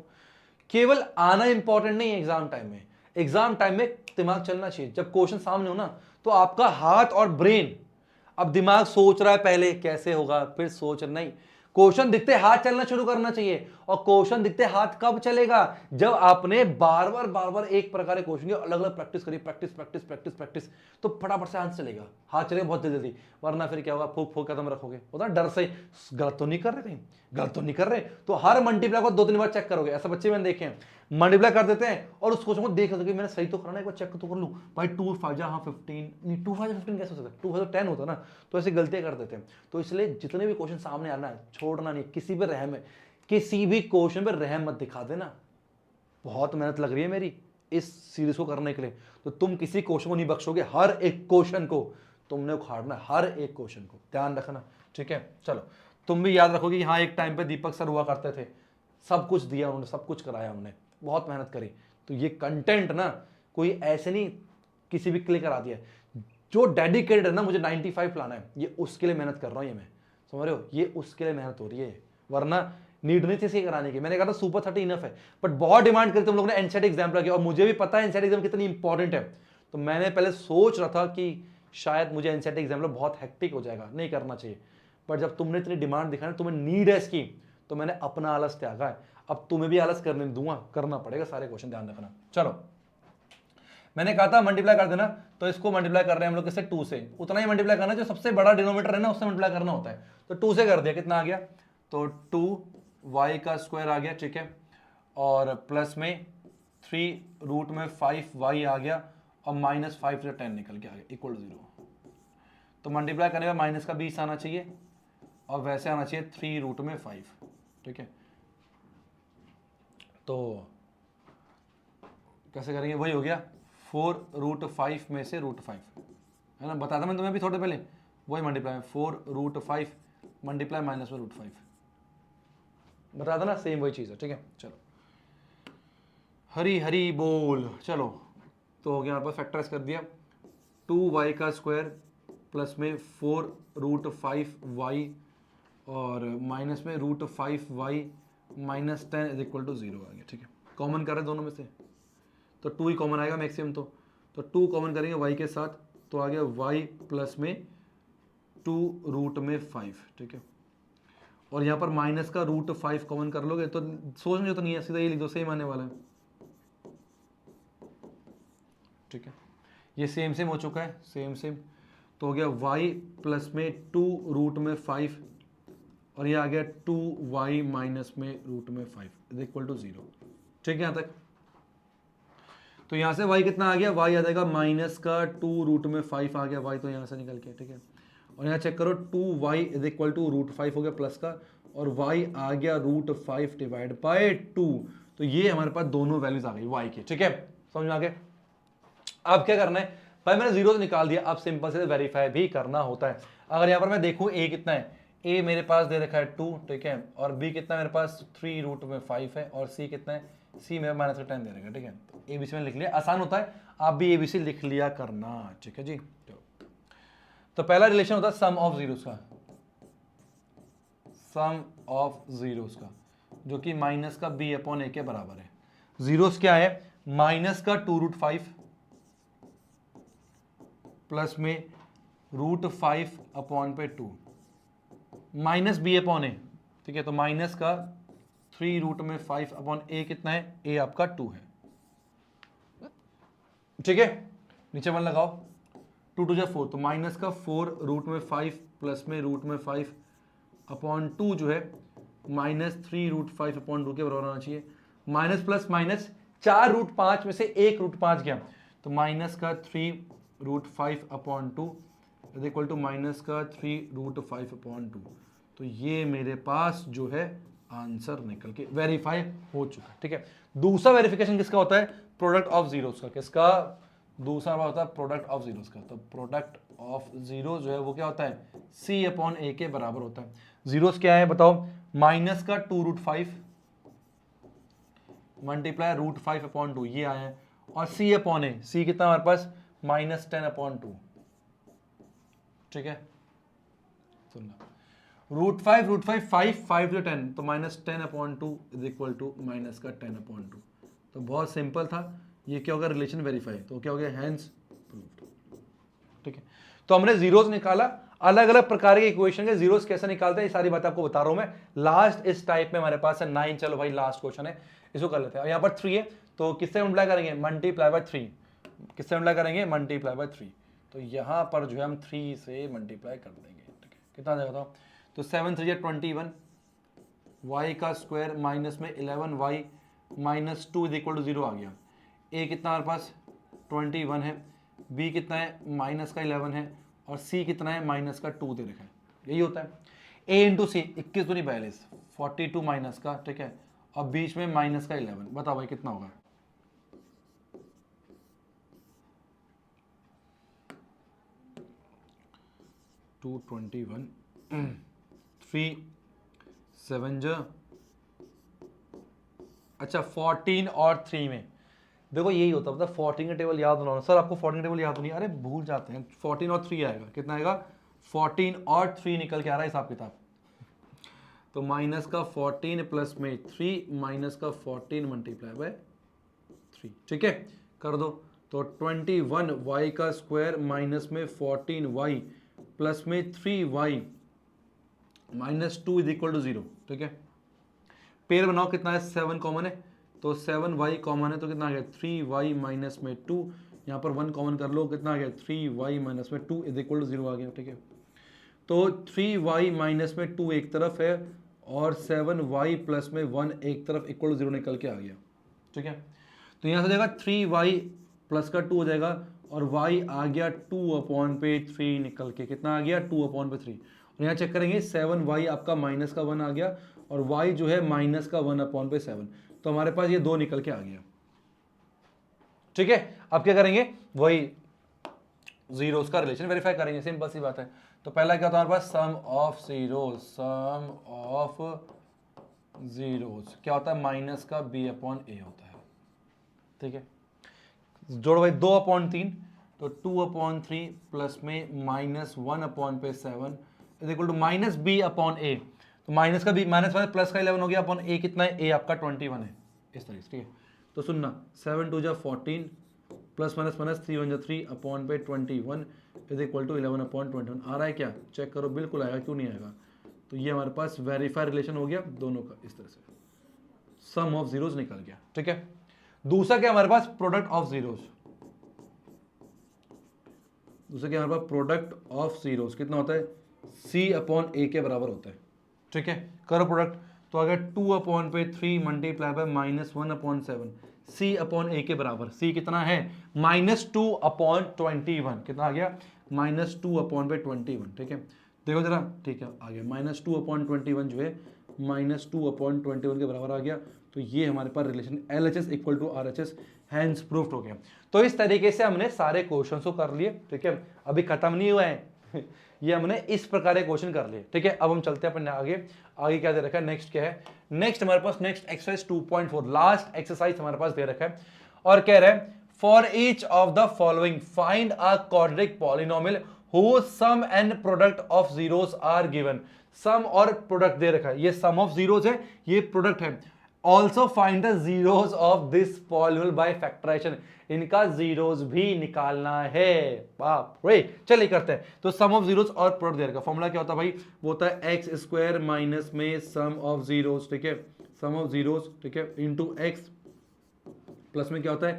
केवल आना इंपॉर्टेंट नहीं है एग्जाम टाइम में, एग्जाम टाइम में दिमाग चलना चाहिए। जब क्वेश्चन सामने हो ना तो आपका हाथ और ब्रेन, अब दिमाग सोच रहा है पहले कैसे होगा, फिर सोच नहीं, क्वेश्चन दिखते हाथ चलना शुरू करना चाहिए। और क्वेश्चन दिखते हाथ कब चलेगा, जब आपने बार बार एक प्रकार के क्वेश्चन की अलग अलग प्रैक्टिस करी, प्रैक्टिस प्रैक्टिस प्रैक्टिस प्रैक्टिस, तो फटाफट से आंसर चलेगा, हाथ चलेगा बहुत जल्दी, वरना फिर क्या होगा, फूक फूक कदम रखोगे, होता डर से, गलत तो नहीं कर रहे, कहीं गलत तो नहीं कर रहे, तो हर मल्टीप्लाई को 2-3 बार चेक करोगे। ऐसा बच्चे मैंने देखे हैं, मल्टीप्लाई कर देते हैं और उस क्वेश्चन को देख लेते मैंने सही तो करना है, एक बार चेक तो कर लूं भाई, 2 5 हाँ 15 नहीं, 2 5 15 कैसे हो सकता है, 2 5 10 होता ना, तो ऐसे गलतियां कर देते हैं। तो इसलिए जितने भी क्वेश्चन सामने आना है छोड़ना नहीं, किसी पे रहम है, किसी भी क्वेश्चन पे रहम मत दिखा देना। बहुत मेहनत लग रही है मेरी इस सीरीज को करने के लिए, तो तुम किसी क्वेश्चन को नहीं बख्शोगे, हर एक क्वेश्चन को तुमने उखाड़ना, हर एक क्वेश्चन को ध्यान रखना। ठीक है, चलो तुम भी याद रखोगे कि हाँ एक टाइम पे दीपक सर हुआ करते थे, सब कुछ दिया उन्होंने, सब कुछ कराया उन्होंने, बहुत मेहनत करी। तो ये कंटेंट ना कोई ऐसे नहीं किसी भी क्लिक करा दिया, जो डेडिकेटेड है ना मुझे 95 लाना है, ये उसके लिए मेहनत कर रहा हूँ, ये मैं समझ रहे हो, ये उसके लिए मेहनत हो रही है, वरना नीड नहीं थी इसे कराने की। मैंने कहा था सुपर 30 इनफ है, बट बहुत डिमांड करी तुम लोगों ने एनसेट एग्जाम पर, और मुझे भी पता है एनसेट एग्जाम कितनी इंपॉर्टेंट है, तो मैंने पहले सोच रहा था कि शायद मुझे एनसेट एग्जाम बहुत हेक्टिक हो जाएगा, नहीं करना चाहिए, बट जब तुमने इतनी डिमांड दिखाई, तुम्हें नीड है इसकी, तो मैंने अपना आलस त्यागा है, अब तुम्हें भी आलस करने दूंगा, करना पड़ेगा सारे क्वेश्चन, ध्यान रखना। चलो मैंने कहा था मल्टीप्लाई कर देना, तो इसको मल्टीप्लाई कर रहे हैं हम लोग किससे, 2 से, उतना ही मल्टीप्लाई करना जो सबसे बड़ा डिनोमिनेटर है ना उससे मल्टीप्लाई करना होता है, तो 2 से कर दिया, कितना आ गया, तो 2y का स्क्वायर आ गया, ठीक है, और प्लस में 3 रूट में 5y आ गया, और माइनस 5 से 10 निकल के आ गया, इक्वल 0। तो मल्टीप्लाई करने में माइनस का 20 आना चाहिए, और वैसे आना चाहिए 3 रूट में 5, ठीक है, तो कैसे करेंगे, वही हो गया 4 रूट 5 में से रूट 5 है ना, बताता मैं तुम्हें भी थोड़े पहले, वही मल्टीप्लाई 4 रूट 5 मल्टीप्लाई माइनस में रूट 5, बता देना सेम वही चीज़ है। ठीक है, चलो हरी हरी बोल। चलो तो हो गया हमारे पास, फैक्टराइज कर दिया, 2y का स्क्वायर प्लस में 4 रूट 5y और माइनस में root 5y minus 10 is equal to 0 आ गया। ठीक है, कॉमन कर रहे हैं दोनों में से, तो 2 ही कॉमन आएगा मैक्सिमम, तो 2 कॉमन करेंगे y के साथ, तो आ गया y प्लस में 2 रूट में 5। ठीक है, और यहाँ पर माइनस का रूट 5 कॉमन कर लोगे तो सोचने तो नहीं है, सीधा ये लिख दो, सेम आने वाला है। ठीक है, ये सेम सेम हो चुका है, सेम सेम, तो हो गया y प्लस में 2 रूट में 5, और ये आ गया 2y माइनस में रूट में 5 इज इक्वल टू 0। ठीक है, यहाँ तक, तो यहाँ से y कितना आ गया, y आ जाएगा माइनस का 2 रूट में 5 आ गया y, तो यहाँ से निकल के, ठीक है, और यहाँ चेक करो 2y is equal to root 5 हो गया प्लस का, और y आ गया रूट 5 डिवाइड बाय 2, तो ये हमारे पास दोनों वैल्यूज आ गई y की। ठीक है, समझ में आ गया। अब क्या करना है भाई, मैंने जीरो तो निकाल दिया, अब सिंपल से वेरीफाई भी करना होता है। अगर यहाँ पर मैं देखूँ a कितना है, a मेरे पास दे रखा है 2, ठीक है, और b कितना मेरे पास 3 रूट में 5 है, और c कितना है, c मेरे माइनस का 10 दे रखा है। ठीक है, तो ABC में लिख लिया, आसान होता है, आप भी ABC लिख लिया करना। ठीक है जी, तो पहला रिलेशन होता है सम ऑफ जीरोस का, सम ऑफ जीरोस का, जो कि माइनस का b अपॉन a के बराबर है। जीरोस क्या है, माइनस का 2 रूट 5 प्लस में रूट 5 अपॉन पे 2 माइनस b अपॉन a। ठीक है, तो माइनस का 3 रूट में 5 अपॉन a कितना है, a आपका 2 है। ठीक है, नीचे 1 लगाओ, 2 2 जा 4, तो माइनस का 4 रूट में 5 प्लस में रूट में 5 अपॉन 2 जो है माइनस 3 रूट 5 अपॉन 2 के बराबर आना चाहिए। माइनस प्लस माइनस, 4 रूट 5 में से 1 रूट 5 गया, तो माइनस का 3 root 5 upon 2 is equal to minus का 3 रूट 5 अपॉन 2। तो ये मेरे पास जो है आंसर निकल के वेरीफाई हो चुका है। ठीक है, दूसरा वेरिफिकेशन किसका होता है, प्रोडक्ट ऑफ जीरोस का। किसका? दूसरा बार होता है प्रोडक्ट ऑफ जीरोस का। तो प्रोडक्ट ऑफ जीरो जो है वो क्या होता है? सी अपॉन ए के बराबर होता है। जीरोस क्या है बताओ? माइनस का 2√5 मल्टीप्लाई √5 अपॉन 2 ये आया है, और सी अपॉन ए, सी कितना हमारे पास? -10/2। ठीक है, सुनना, √5 5 to 10, तो -10/2 इज इक्वल टू माइनस का 10/2। तो बहुत सिंपल था, ये क्या होगा? रिलेशन वेरीफाई, तो क्या हो गया? Hence proved. ठीक है, तो हमने जीरोस निकाला। अलग अलग प्रकार के इक्वेशन के जीरोस कैसे निकालते हैं ये सारी बात आपको बता रहा हूं मैं। लास्ट इस टाइप में हमारे पास है 9। चलो भाई लास्ट क्वेश्चन है, इसको कर लेते हैं। यहाँ पर 3 है, तो किससे मल्टीप्लाई करेंगे? Multiply by 3। किससे मल्टीप्लाई करेंगे? Multiply by 3। तो यहाँ पर जो है हम 3 से मल्टीप्लाई कर देंगे। ठीक है, कितना आ जाएगा बताओ? तो 7 3 21, y का स्क्वायर माइनस में 11y minus 2 is equal to 0 आ गया। a कितना हमारे पास? 21 है, b कितना है? माइनस का 11 है, और c कितना है? माइनस का 2 दे रखा है। यही होता है a इंटू सी, 21 दूनी 42, 42 माइनस का, ठीक है, और बीच में माइनस का 11। बताओ भाई कितना होगा? 221 3 7 अच्छा 14 और 3 में देखो यही होता है, मतलब 14 का टेबल याद होना। सर आपको 14 का टेबल याद नहीं, अरे भूल जाते हैं। 14 और 3 आएगा, कितना आएगा? 14 और 3 निकल के आ रहा है हिसाब किताब। तो माइनस का 14 प्लस में 3 माइनस का 14 मल्टीप्लाई बाय 3। ठीक है, कर दो। तो 21 y का स्क्वायर माइनस में 14 y प्लस में 3y minus 2 is equal to 0। ठीक है, पेयर बनाओ, कितना है? 7 कॉमन है, तो 7y कॉमन है, तो कितना आ गया? 3y माइनस में 2। यहाँ पर 1 कॉमन कर लो, कितना आ गया? 3y माइनस में 2 इज इक्वल टू 0 आ गया। ठीक है, तो 3y माइनस में 2 एक तरफ है, और 7y प्लस में 1 एक तरफ इक्वल टू 0 निकल के आ गया। ठीक है, तो यहाँ से जाएगा 3y प्लस का 2 हो जाएगा, और y आ गया 2/3 निकल के, कितना आ गया? 2/3। और यहाँ चेक करेंगे 7y आपका माइनस का 1 आ गया, और y जो है माइनस का 1/7। तो हमारे पास ये 2 निकल के आ गया। ठीक है, अब क्या करेंगे? वही जीरोस का रिलेशन वेरीफाई करेंगे, सिंपल सी बात है। तो पहला क्या होता है हमारे पास? Sum of zeros, sum of zeros क्या होता है? माइनस का b/a होता है। ठीक है, जोड़ो भाई 2/3, तो 2/3 प्लस में -1/7 is equal to minus b/a। तो माइनस का b माइनस वाला प्लस का 11 हो गया, अपॉन a कितना है? a आपका 21 है, इस तरीके से। ठीक है, तो सुनना, 7 2 14 plus minus minus 3 1 3/21 is equal to 11/21 आ रहा है क्या? चेक करो, बिल्कुल आएगा, क्यों नहीं आएगा? तो ये हमारे पास वेरीफाई रिलेशन हो गया दोनों का, इस तरह से सम ऑफ जीरोस निकल गया। ठीक है, दूसरा क्या हमारे पास? Product of zeros. दूसरा क्या हमारे पास? प्रोडक्ट ऑफ जीरोस कितना होता है? c/a के बराबर होता है। ठीक है, करो प्रोडक्ट, तो अगर 2/3 मल्टीप्लाई बाय -1/7 c/a के बराबर। c कितना है? -2/21, कितना आ गया? -2/21। ठीक है, देखो जरा, ठीक है आ गया, -2/21 जो है -2/21 के बराबर आ गया। तो ये हमारे पास relation LHS equal to RHS hence proved हो गया। तो इस तरीके से हमने सारे क्वेश्चन को कर लिए। ठीक है, अभी खत्म नहीं हुआ है ये हमने इस प्रकार के क्वेश्चन कर लिए। ठीक है, अब हम चलते हैं अपने आगे। आगे क्या दे रखा है? नेक्स्ट क्या है? नेक्स्ट हमारे पास नेक्स्ट एक्सरसाइज 2.4 लास्ट एक्सरसाइज हमारे पास दे रखा है, और कह रहा है for each of the following find a quadratic polynomial whose sum and product of zeros are given। सम और प्रोडक्ट दे रखा है, ये सम ऑफ जीरोस है, ये प्रोडक्ट है। Also find the zeros of this polynomial by factorisation, इनका जीरोस भी निकालना है। बाप रे, चलिए करते हैं। तो सम ऑफ जीरोस और प्रोडक्ट दे रखा, फॉर्मूला क्या होता है भाई? वो होता है एक्स स्क्वायर माइनस में सम ऑफ जीरोस, ठीक है, सम ऑफ जीरोस, ठीक है, इंटू एक्स प्लस में क्या होता है?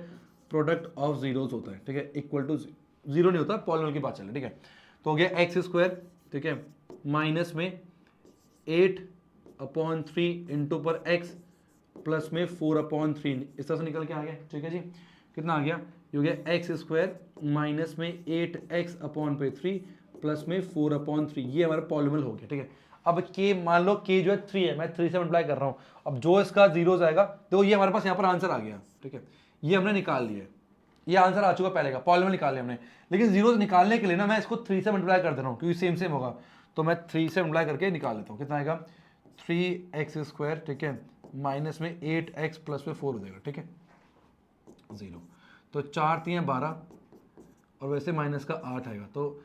प्रोडक्ट ऑफ जीरोस होता है। ठीक है, इक्वल टू जीरो नहीं होता, पॉलिनोमियल की बात चल रही है। ठीक है, तो हो गया एक्स स्क्वायर, ठीक है, माइनस में 8/3 इंटू पर एक्स प्लस में 4/3 इस तरह से निकल के आ गया। ठीक है जी, कितना आ गया? ये हो गया एक्स स्क्वायर माइनस में 8x/3 प्लस में 4/3, ये हमारा पॉलिनोमियल हो गया। ठीक है, अब के मान लो के जो है 3 है, मैं 3 से मल्टीप्लाई कर रहा हूँ। अब जो इसका जीरो आएगा, तो ये हमारे पास यहाँ पर आंसर आ गया। ठीक है, ये हमने निकाल लिया है, ये आंसर आ चुका पहले का, पॉलिनोमियल निकाल लिया हमने। लेकिन जीरोस निकालने के लिए ना मैं इसको 3 से मल्टीप्लाई कर दे रहा हूँ क्योंकि सेम सेम होगा, तो मैं 3 से मल्टीप्लाई करके निकाल लेता हूँ। कितना आएगा 3x², ठीक है, माइनस में 8x प्लस में 4 हो जाएगा, ठीक है, 0। तो 4 3 12 और वैसे माइनस का 8 आएगा, तो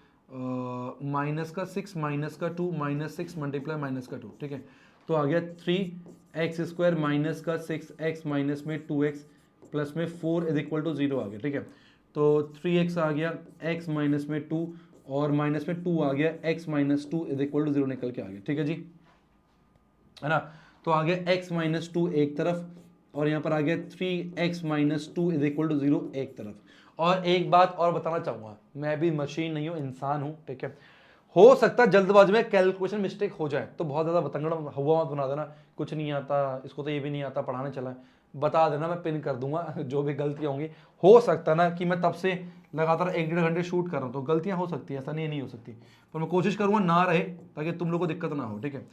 माइनस का 6 माइनस का 2 माइनस 6 मल्टीप्लाई माइनस का 2, ठीक है। तो आ गया 3x² माइनस का 6x माइनस में 2x प्लस में 4 इज इक्वल टू 0 आ गया, ठीक है। तो 3x आ गया, x माइनस में 2 और माइनस में 2 आ गया, x minus 2 is equal to 0 निकल के आ गया, ठीक है जी, है ना। तो आ गया x माइनस 2 एक तरफ और यहाँ पर आ गया 3x minus 2 is equal to 0 एक तरफ। और एक बात और बताना चाहूंगा, मैं भी मशीन नहीं हूं, इंसान हूं, ठीक है। हो सकता है जल्दबाजी में कैलकुलेशन मिस्टेक हो जाए, तो बहुत ज्यादा बतंगड़ हुआ मत बना देना, कुछ नहीं आता इसको, तो ये भी नहीं आता, पढ़ाने चला है, बता देना, मैं पिन कर दूंगा जो भी गलतियां होंगी। हो सकता ना कि मैं तब से लगातार 1-1.5 घंटे शूट कर रहा हूँ, तो गलतियां हो सकती है, ऐसा नहीं हो सकती, पर मैं कोशिश करूंगा ना रहे ताकि तुम लोग को दिक्कत ना हो, ठीक है।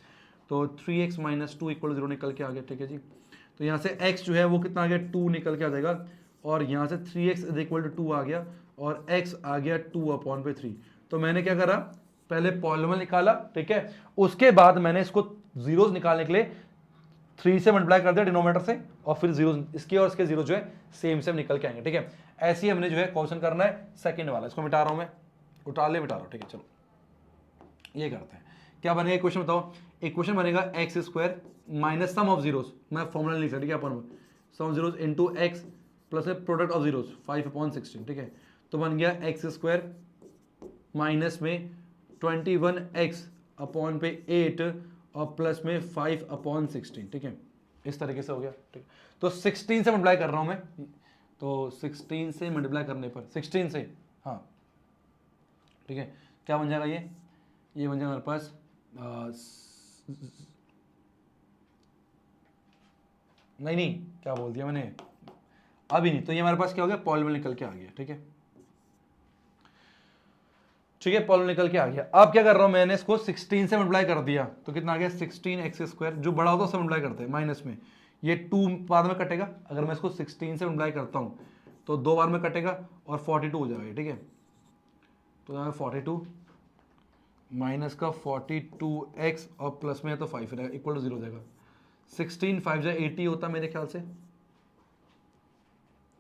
तो 3x माइनस 2 इक्वल 0 निकल के आ गया, ठीक है जी। तो यहाँ से x जो है वो कितना आ गया 2 निकल के आ जाएगा, और यहाँ से 3x इज इक्वल टू 2 आ गया और x आ गया 2/3। तो मैंने क्या करा, पहले पॉलिनोमियल निकाला, ठीक है, उसके बाद मैंने इसको जीरोस निकालने के लिए 3 से मल्टीप्लाई कर दिया डिनोमिनेटर से, और फिर जीरो इसके और इसके जीरो जो है सेम सेम निकल के आएंगे, ठीक है। ऐसे ही हमने जो है क्वेश्चन करना है सेकंड वाला, इसको मिटा रहा हूं मैं, मिटा रहा हूं, ठीक है। चलो ये करते हैं, क्या बनेगा क्वेश्चन बताओ। एक क्वेश्चन बनेगा x² minus sum of zeros, मैं फॉर्मूला लिख रहा, ठीक है, अपन sum of zeros into x plus में प्रोडक्ट ऑफ जीरोस 5/16, ठीक है। तो बन गया x² माइनस में 21x अपॉन पे 8 और प्लस में 5/16, ठीक है, इस तरीके से हो गया, ठीक। तो 16 से मल्टीप्लाई कर रहा हूं मैं, तो 16 से मल्टीप्लाई करने पर 16 से, हाँ ठीक है, क्या बन जाएगा ये बन जाएगा हमारे पास नहीं क्या बोल दिया मैंने, अभी नहीं, तो ये हमारे पास क्या हो गया पॉलिनोमियल निकल के आ गया, ठीक है, ठीक है, पॉलिनोमियल निकल के आ गया। अब क्या कर रहा हूं, मैंने इसको 16 से मल्टीप्लाई कर दिया, तो कितना आ गया 16x², जो बड़ा होता है उससे मल्टीप्लाई करते हैं माइनस में, ये 2 बाद में कटेगा, अगर मैं इसको 16 से मल्टीप्लाई करता हूं तो 2 बार में कटेगा और 42 हो जाएगा, ठीक है। तो यहाँ 42 माइनस का 42x और प्लस में है तो 5 रहेगा, इक्वल टू 0 हो जाएगा। 16 5 जाए 80 होता मेरे ख्याल से,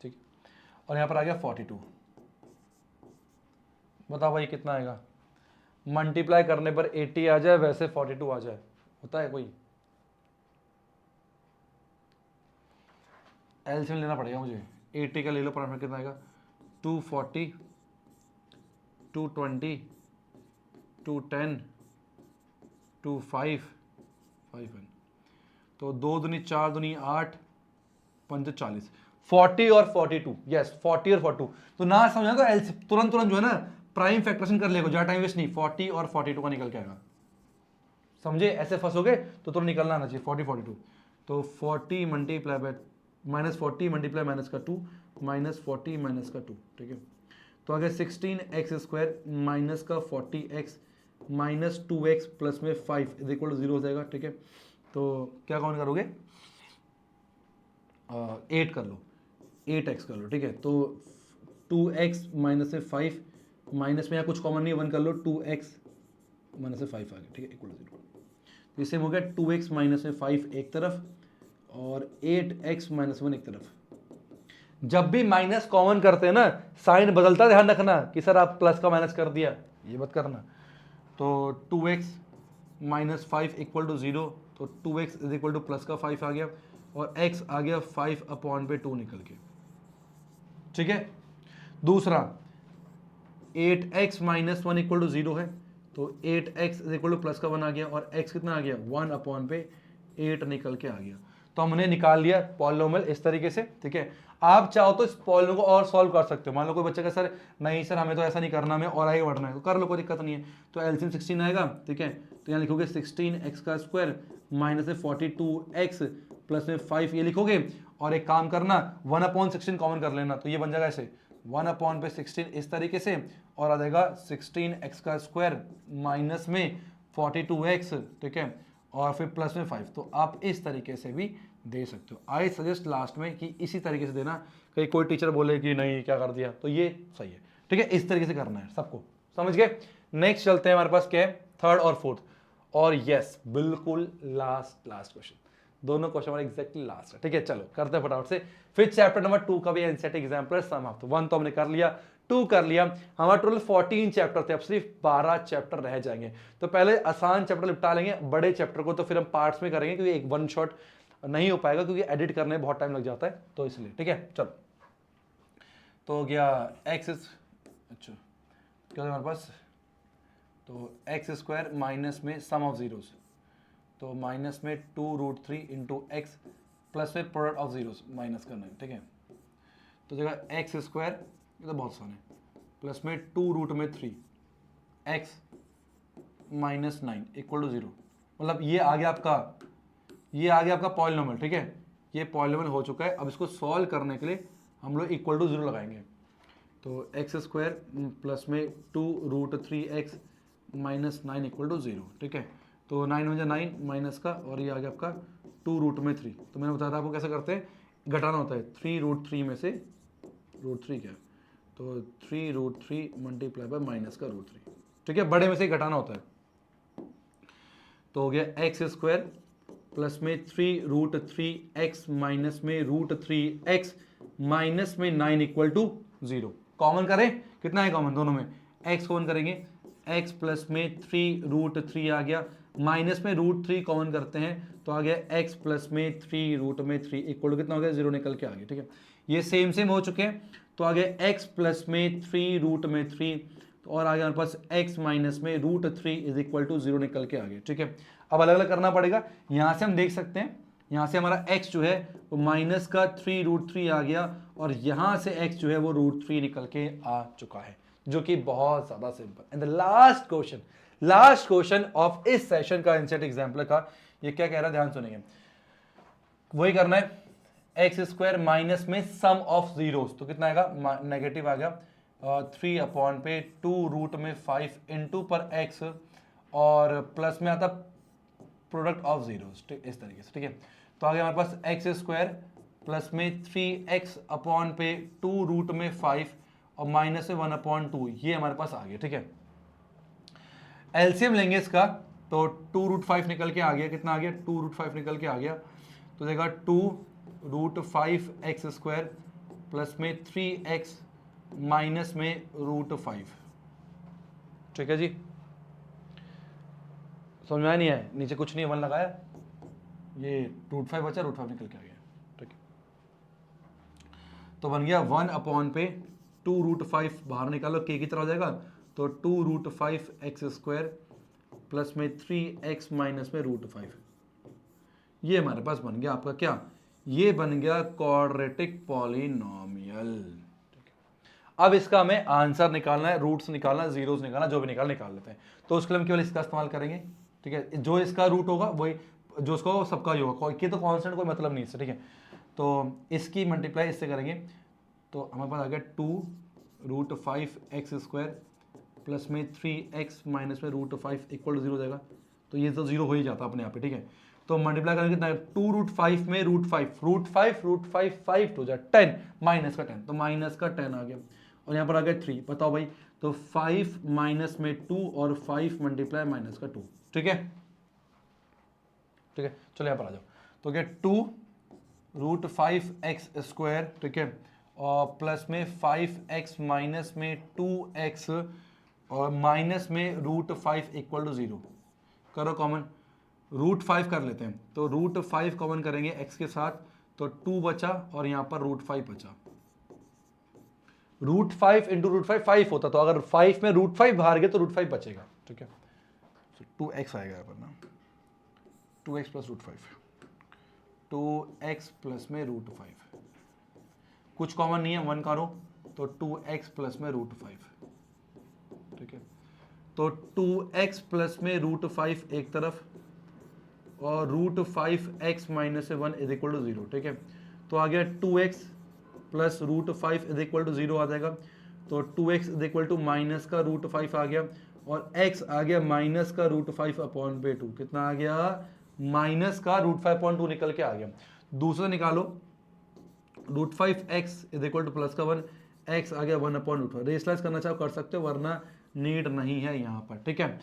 ठीक, और यहाँ पर आ गया 42। बताओ भाई कितना आएगा, मल्टीप्लाई करने पर 80 आ जाए, वैसे 42 आ जाए, होता है कोई? एलसीएम लेना पड़ेगा मुझे, 80 का ले लो, पर कितना आएगा 240 220 210 25 5, तो 2 दूनी 4 दूनी 8 5 40, 40 और 42, यस 40 और 42। तो ना समझा तो एलसीएम तुरंत जो है ना प्राइम फैक्टरेशन कर लेगा, ज्यादा टाइम वेस्ट नहीं, 40 और 42 का निकल के आएगा, समझे, ऐसे फंसोगे तो तुरंत निकलना आना चाहिए 40 42। तो 40 मल्टीप्लाई बाय -40 मल्टीप्लाई माइनस का 2 -40 माइनस का 2, ठीक है। तो आ गया 16x² माइनस का 40x माइनस 2x प्लस में 5 इज इक्वल टू 0 हो जाएगा, ठीक है। तो क्या काउंट करोगे 8 कर लो, 8x कर लो, ठीक है। तो 2x माइनस से 5 माइनस में यहाँ कुछ कॉमन नहीं, 1 कर लो, 2x माइनस से 5 आ गया, ठीक है, इक्वल टू 0। तो इससे हो गया 2x माइनस में 5 एक तरफ और 8x माइनस 1 एक तरफ। जब भी माइनस कॉमन करते हैं ना साइन बदलता, ध्यान रखना कि सर आप प्लस का माइनस कर दिया, ये मत करना। तो 2x माइनस 5 इक्वल टू 0, तो 2x is equal two plus का 5 आ गया और x आ गया 5/2 निकल के, ठीक है। दूसरा 8x माइनस 1 इक्वल टू 0 है, तो 8x is equal two plus का 1 आ गया और x कितना आ गया 1/8 निकल के आ गया। तो हमने निकाल लिया पॉलिनोमियल इस तरीके से, ठीक है। आप चाहो तो इस पॉलिनोमियल को और सॉल्व कर सकते हो, मान लो कोई बच्चा का सर नहीं सर हमें तो ऐसा नहीं करना, हमें और आगे बढ़ना है, तो कर लो, कोई दिक्कत नहीं है। तो एलसीएम 16 आएगा, ठीक है, तो यहाँ लिखोगे 16x² माइनस 42x प्लस में 5 ये लिखोगे, और एक काम करना 1/16 कॉमन कर लेना, तो ये बन जाएगा ऐसे 1/16 इस तरीके से, और आ जाएगा 16x² माइनस में 42x, ठीक है, और फिर प्लस में 5। तो आप इस तरीके से भी दे सकते हो। आई सजेस्ट लास्ट में कि इसी तरीके से देना, कहीं कोई टीचर बोले कि नहीं क्या कर दिया, तो ये सही है, ठीक है, इस तरीके से करना है सबको, समझ गए। नेक्स्ट चलते हैं, हमारे पास क्या है, थर्ड और फोर्थ, और यस बिल्कुल लास्ट क्वेश्चन, दोनों क्वेश्चन हमारे एग्जैक्टली लास्ट है, ठीक है। चलो करते हैं फटाफट से। फिर चैप्टर नंबर 2 का भी एनसीईआरटी एग्जाम्पल समाप्त। 1 तो हमने कर लिया, 2 कर लिया, हमारा टोटल 14 चैप्टर थे, अब सिर्फ 12 चैप्टर रह जाएंगे। तो पहले आसान चैप्टर निपटा लेंगे, बड़े चैप्टर को तो फिर हम पार्ट्स में करेंगे, क्योंकि एक वन शॉट नहीं हो पाएगा, क्योंकि एडिट करने में बहुत टाइम लग जाता है, तो इसलिए, ठीक है। चलो तो हो गया एक्स, अच्छा क्या हमारे पास, तो एक्स स्क्वायर माइनस में सम ऑफ जीरोस, तो माइनस में 2√3 इंटू एक्स प्लस में प्रोडक्ट ऑफ जीरोस माइनस करना है, ठीक है। तो जगह एक्स स्क्वायर, ये तो बहुत आसान है, प्लस में 2√3 एक्स माइनस 9 इक्वल टू 0, मतलब ये आ गया आपका पॉलिनोमियल, ठीक है, ये पॉलिनोमियल हो चुका है। अब इसको सॉल्व करने के लिए हम लोग इक्वल टू 0 लगाएंगे, तो एक्स स्क्वायर प्लस में 2√3 एक्स माइनस 9 इक्वल टू 0, ठीक है। तो 9 में 9 माइनस का, और ये आ गया आपका 2√3। तो मैंने बताया था आपको कैसे करते हैं, घटाना होता है, 3√3 में से √3 क्या है, तो 3√3 मल्टीप्लाई बाय माइनस का √3, ठीक है, बड़े में से घटाना होता है। तो हो गया एक्स स्क्वायर प्लस में 3√3 एक्स माइनस में √3 एक्स माइनस में 9 इक्वल टू 0। कॉमन करें, कितना है कॉमन दोनों में, एक्स कॉमन करेंगे, एक्स प्लस में 3√3 आ गया, माइनस में √3 कॉमन करते हैं, तो आ गया एक्स प्लस में 3√3 इक्वल टू कितना हो गया, 0 निकल के आ गया, ठीक है। ये सेम हो चुके हैं, तो आ गया एक्स प्लस में 3√3, और आ गया हमारे पास एक्स माइनस में √3 इज इक्वल टू 0 निकल के आ गया, ठीक है। अब अलग अलग करना पड़ेगा, यहाँ से हम देख सकते हैं, यहाँ से हमारा x जो है वो माइनस का 3√3 आ गया, और यहाँ से x जो है वो √3 निकल के आ चुका है, जो कि बहुत ज्यादा simple. And the last question of इस सेशन का एनसीईआरटी एग्जाम्पल का, ये क्या कह रहा है, ध्यान सुनेंगे, वही करना है, एक्स स्क्वायर माइनस में सम ऑफ जीरोस, तो कितना आएगा, नेगेटिव आ गया, 3 अपॉन पे 2√5 इंटू पर एक्स, और प्लस में आता प्रोडक्ट ऑफ जीरोस, इस तरीके से, ठीक है। तो आ गया हमारे पास एक्स स्क्वायर प्लस में 3x अपॉन पे 2√5 और माइनस में 1/2, ये हमारे पास आ गया, ठीक है। एलसीएम लेंगे इसका, तो 2√5 निकल के आ गया, कितना आ गया, 2√5 निकल के आ गया, तो देगा 2√5 एक्स स्क्वायर प्लस में 3x माइनस में √5, ठीक है जी। समझ में आया नहीं है, नीचे कुछ नहीं, 1 लगाया, ये √5 बचा, √5 निकल के आ गया, ठीक है। तो बन गया 1 अपॉन पे 2√5 बाहर निकालो, के की तरह हो जाएगा, तो 2√5 एक्स स्क्वायर प्लस में 3x माइनस में √5, ये हमारे पास बन गया आपका क्या, ये बन गया क्वाड्रेटिक पॉलिनोमियल। अब इसका हमें आंसर निकालना है, रूट्स निकालना, जीरोस निकालना, जो भी निकाल लेते हैं, तो उसके लिए हम केवल इसका इस्तेमाल करेंगे, ठीक है। जो इसका रूट होगा वही जो उसका होगा सबका ही होगा, ये तो कांस्टेंट कोई मतलब नहीं है, ठीक है। तो इसकी मल्टीप्लाई इससे करेंगे, तो हमारे पास आ गया 2√5 एक्स स्क्वायर प्लस में 3x माइनस में √5 इक्वल टू 0 हो जाएगा, तो ये तो 0 हो ही जाता अपने आप पे, ठीक है। तो मल्टीप्लाई करेंगे कितना, 2√5 में √5 5 तो जाए 10 माइनस का 10, तो माइनस का 10 आ गया, और यहाँ पर आ गया 3, बताओ भाई, तो 5 माइनस में 2 और 5 मल्टीप्लाई माइनस का 2, ठीक है, ठीक है। चलो यहाँ पर आ जाओ, तो क्या 2√5 एक्स स्क्वायर, ठीक है, और प्लस में 5x माइनस में 2x और माइनस में √5 इक्वल टू 0, करो कॉमन, √5 कर लेते हैं, तो √5 कॉमन करेंगे x के साथ, तो 2 बचा, और यहाँ पर √5 बचा, √5 इंटू √5 5 होता, तो अगर 5 में √5 बाहर गए तो √5 बचेगा, ठीक है। 2x आएगा यहाँ पर ना, 2x प्लस √5, 2x प्लस में √5, कुछ कॉमन नहीं है, 1 करो, तो 2x प्लस में √5, ठीक है। तो 2x प्लस में √5 एक तरफ, और √5x minus 1 is equal to 0, ठीक है। तो आ गया 2x plus √5 is equal to 0 आ जाएगा, तो 2x is equal to minus का √5 आ गया, और x आ गया माइनस का √5 अपॉन पे 2, कितना आ गया, माइनस का √5 अपॉन 2 निकल के आ गया। दूसरा निकालो, √5x is equal two plus का 1, x आ गया 1/√5। रेशलाइज करना चाहो कर सकते हो, वरना नीड नहीं है यहाँ पर, ठीक है।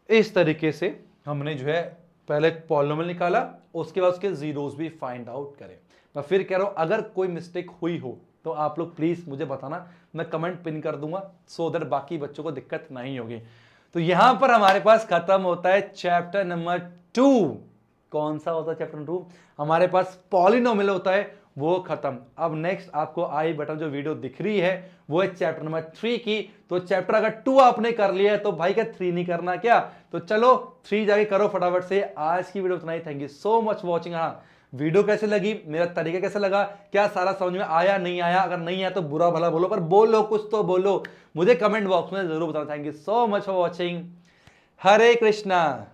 इस तरीके से हमने जो है पहले पॉलिनोमियल निकाला, उसके बाद उसके जीरोस भी फाइंड आउट करें। मैं फिर कह रहा हूं अगर कोई मिस्टेक हुई हो तो आप लोग प्लीज मुझे बताना, मैं कमेंट पिन कर दूंगा सो दैट बाकी बच्चों को दिक्कत नहीं होगी। तो यहां पर हमारे पास खत्म होता है चैप्टर नंबर 2। कौन सा होता है चैप्टर नंबर 2? हमारे पास पॉलिनोमियल होता है, वो खत्म। अब नेक्स्ट आपको आई बटन जो वीडियो दिख रही है वो है चैप्टर नंबर 3 की। तो चैप्टर अगर 2 आपने कर लिया है तो भाई क्या 3 नहीं करना क्या? तो चलो 3 जाके करो फटाफट से। आज की वीडियो इतना ही, thank you so much watching. हाँ, वीडियो कैसे लगी, मेरा तरीका कैसा लगा, क्या सारा समझ में आया नहीं आया? अगर नहीं आया तो बुरा भला बोलो, पर बोलो कुछ तो बोलो, मुझे कमेंट बॉक्स में जरूर बताना। Thank you so much for watching. Hare Krishna.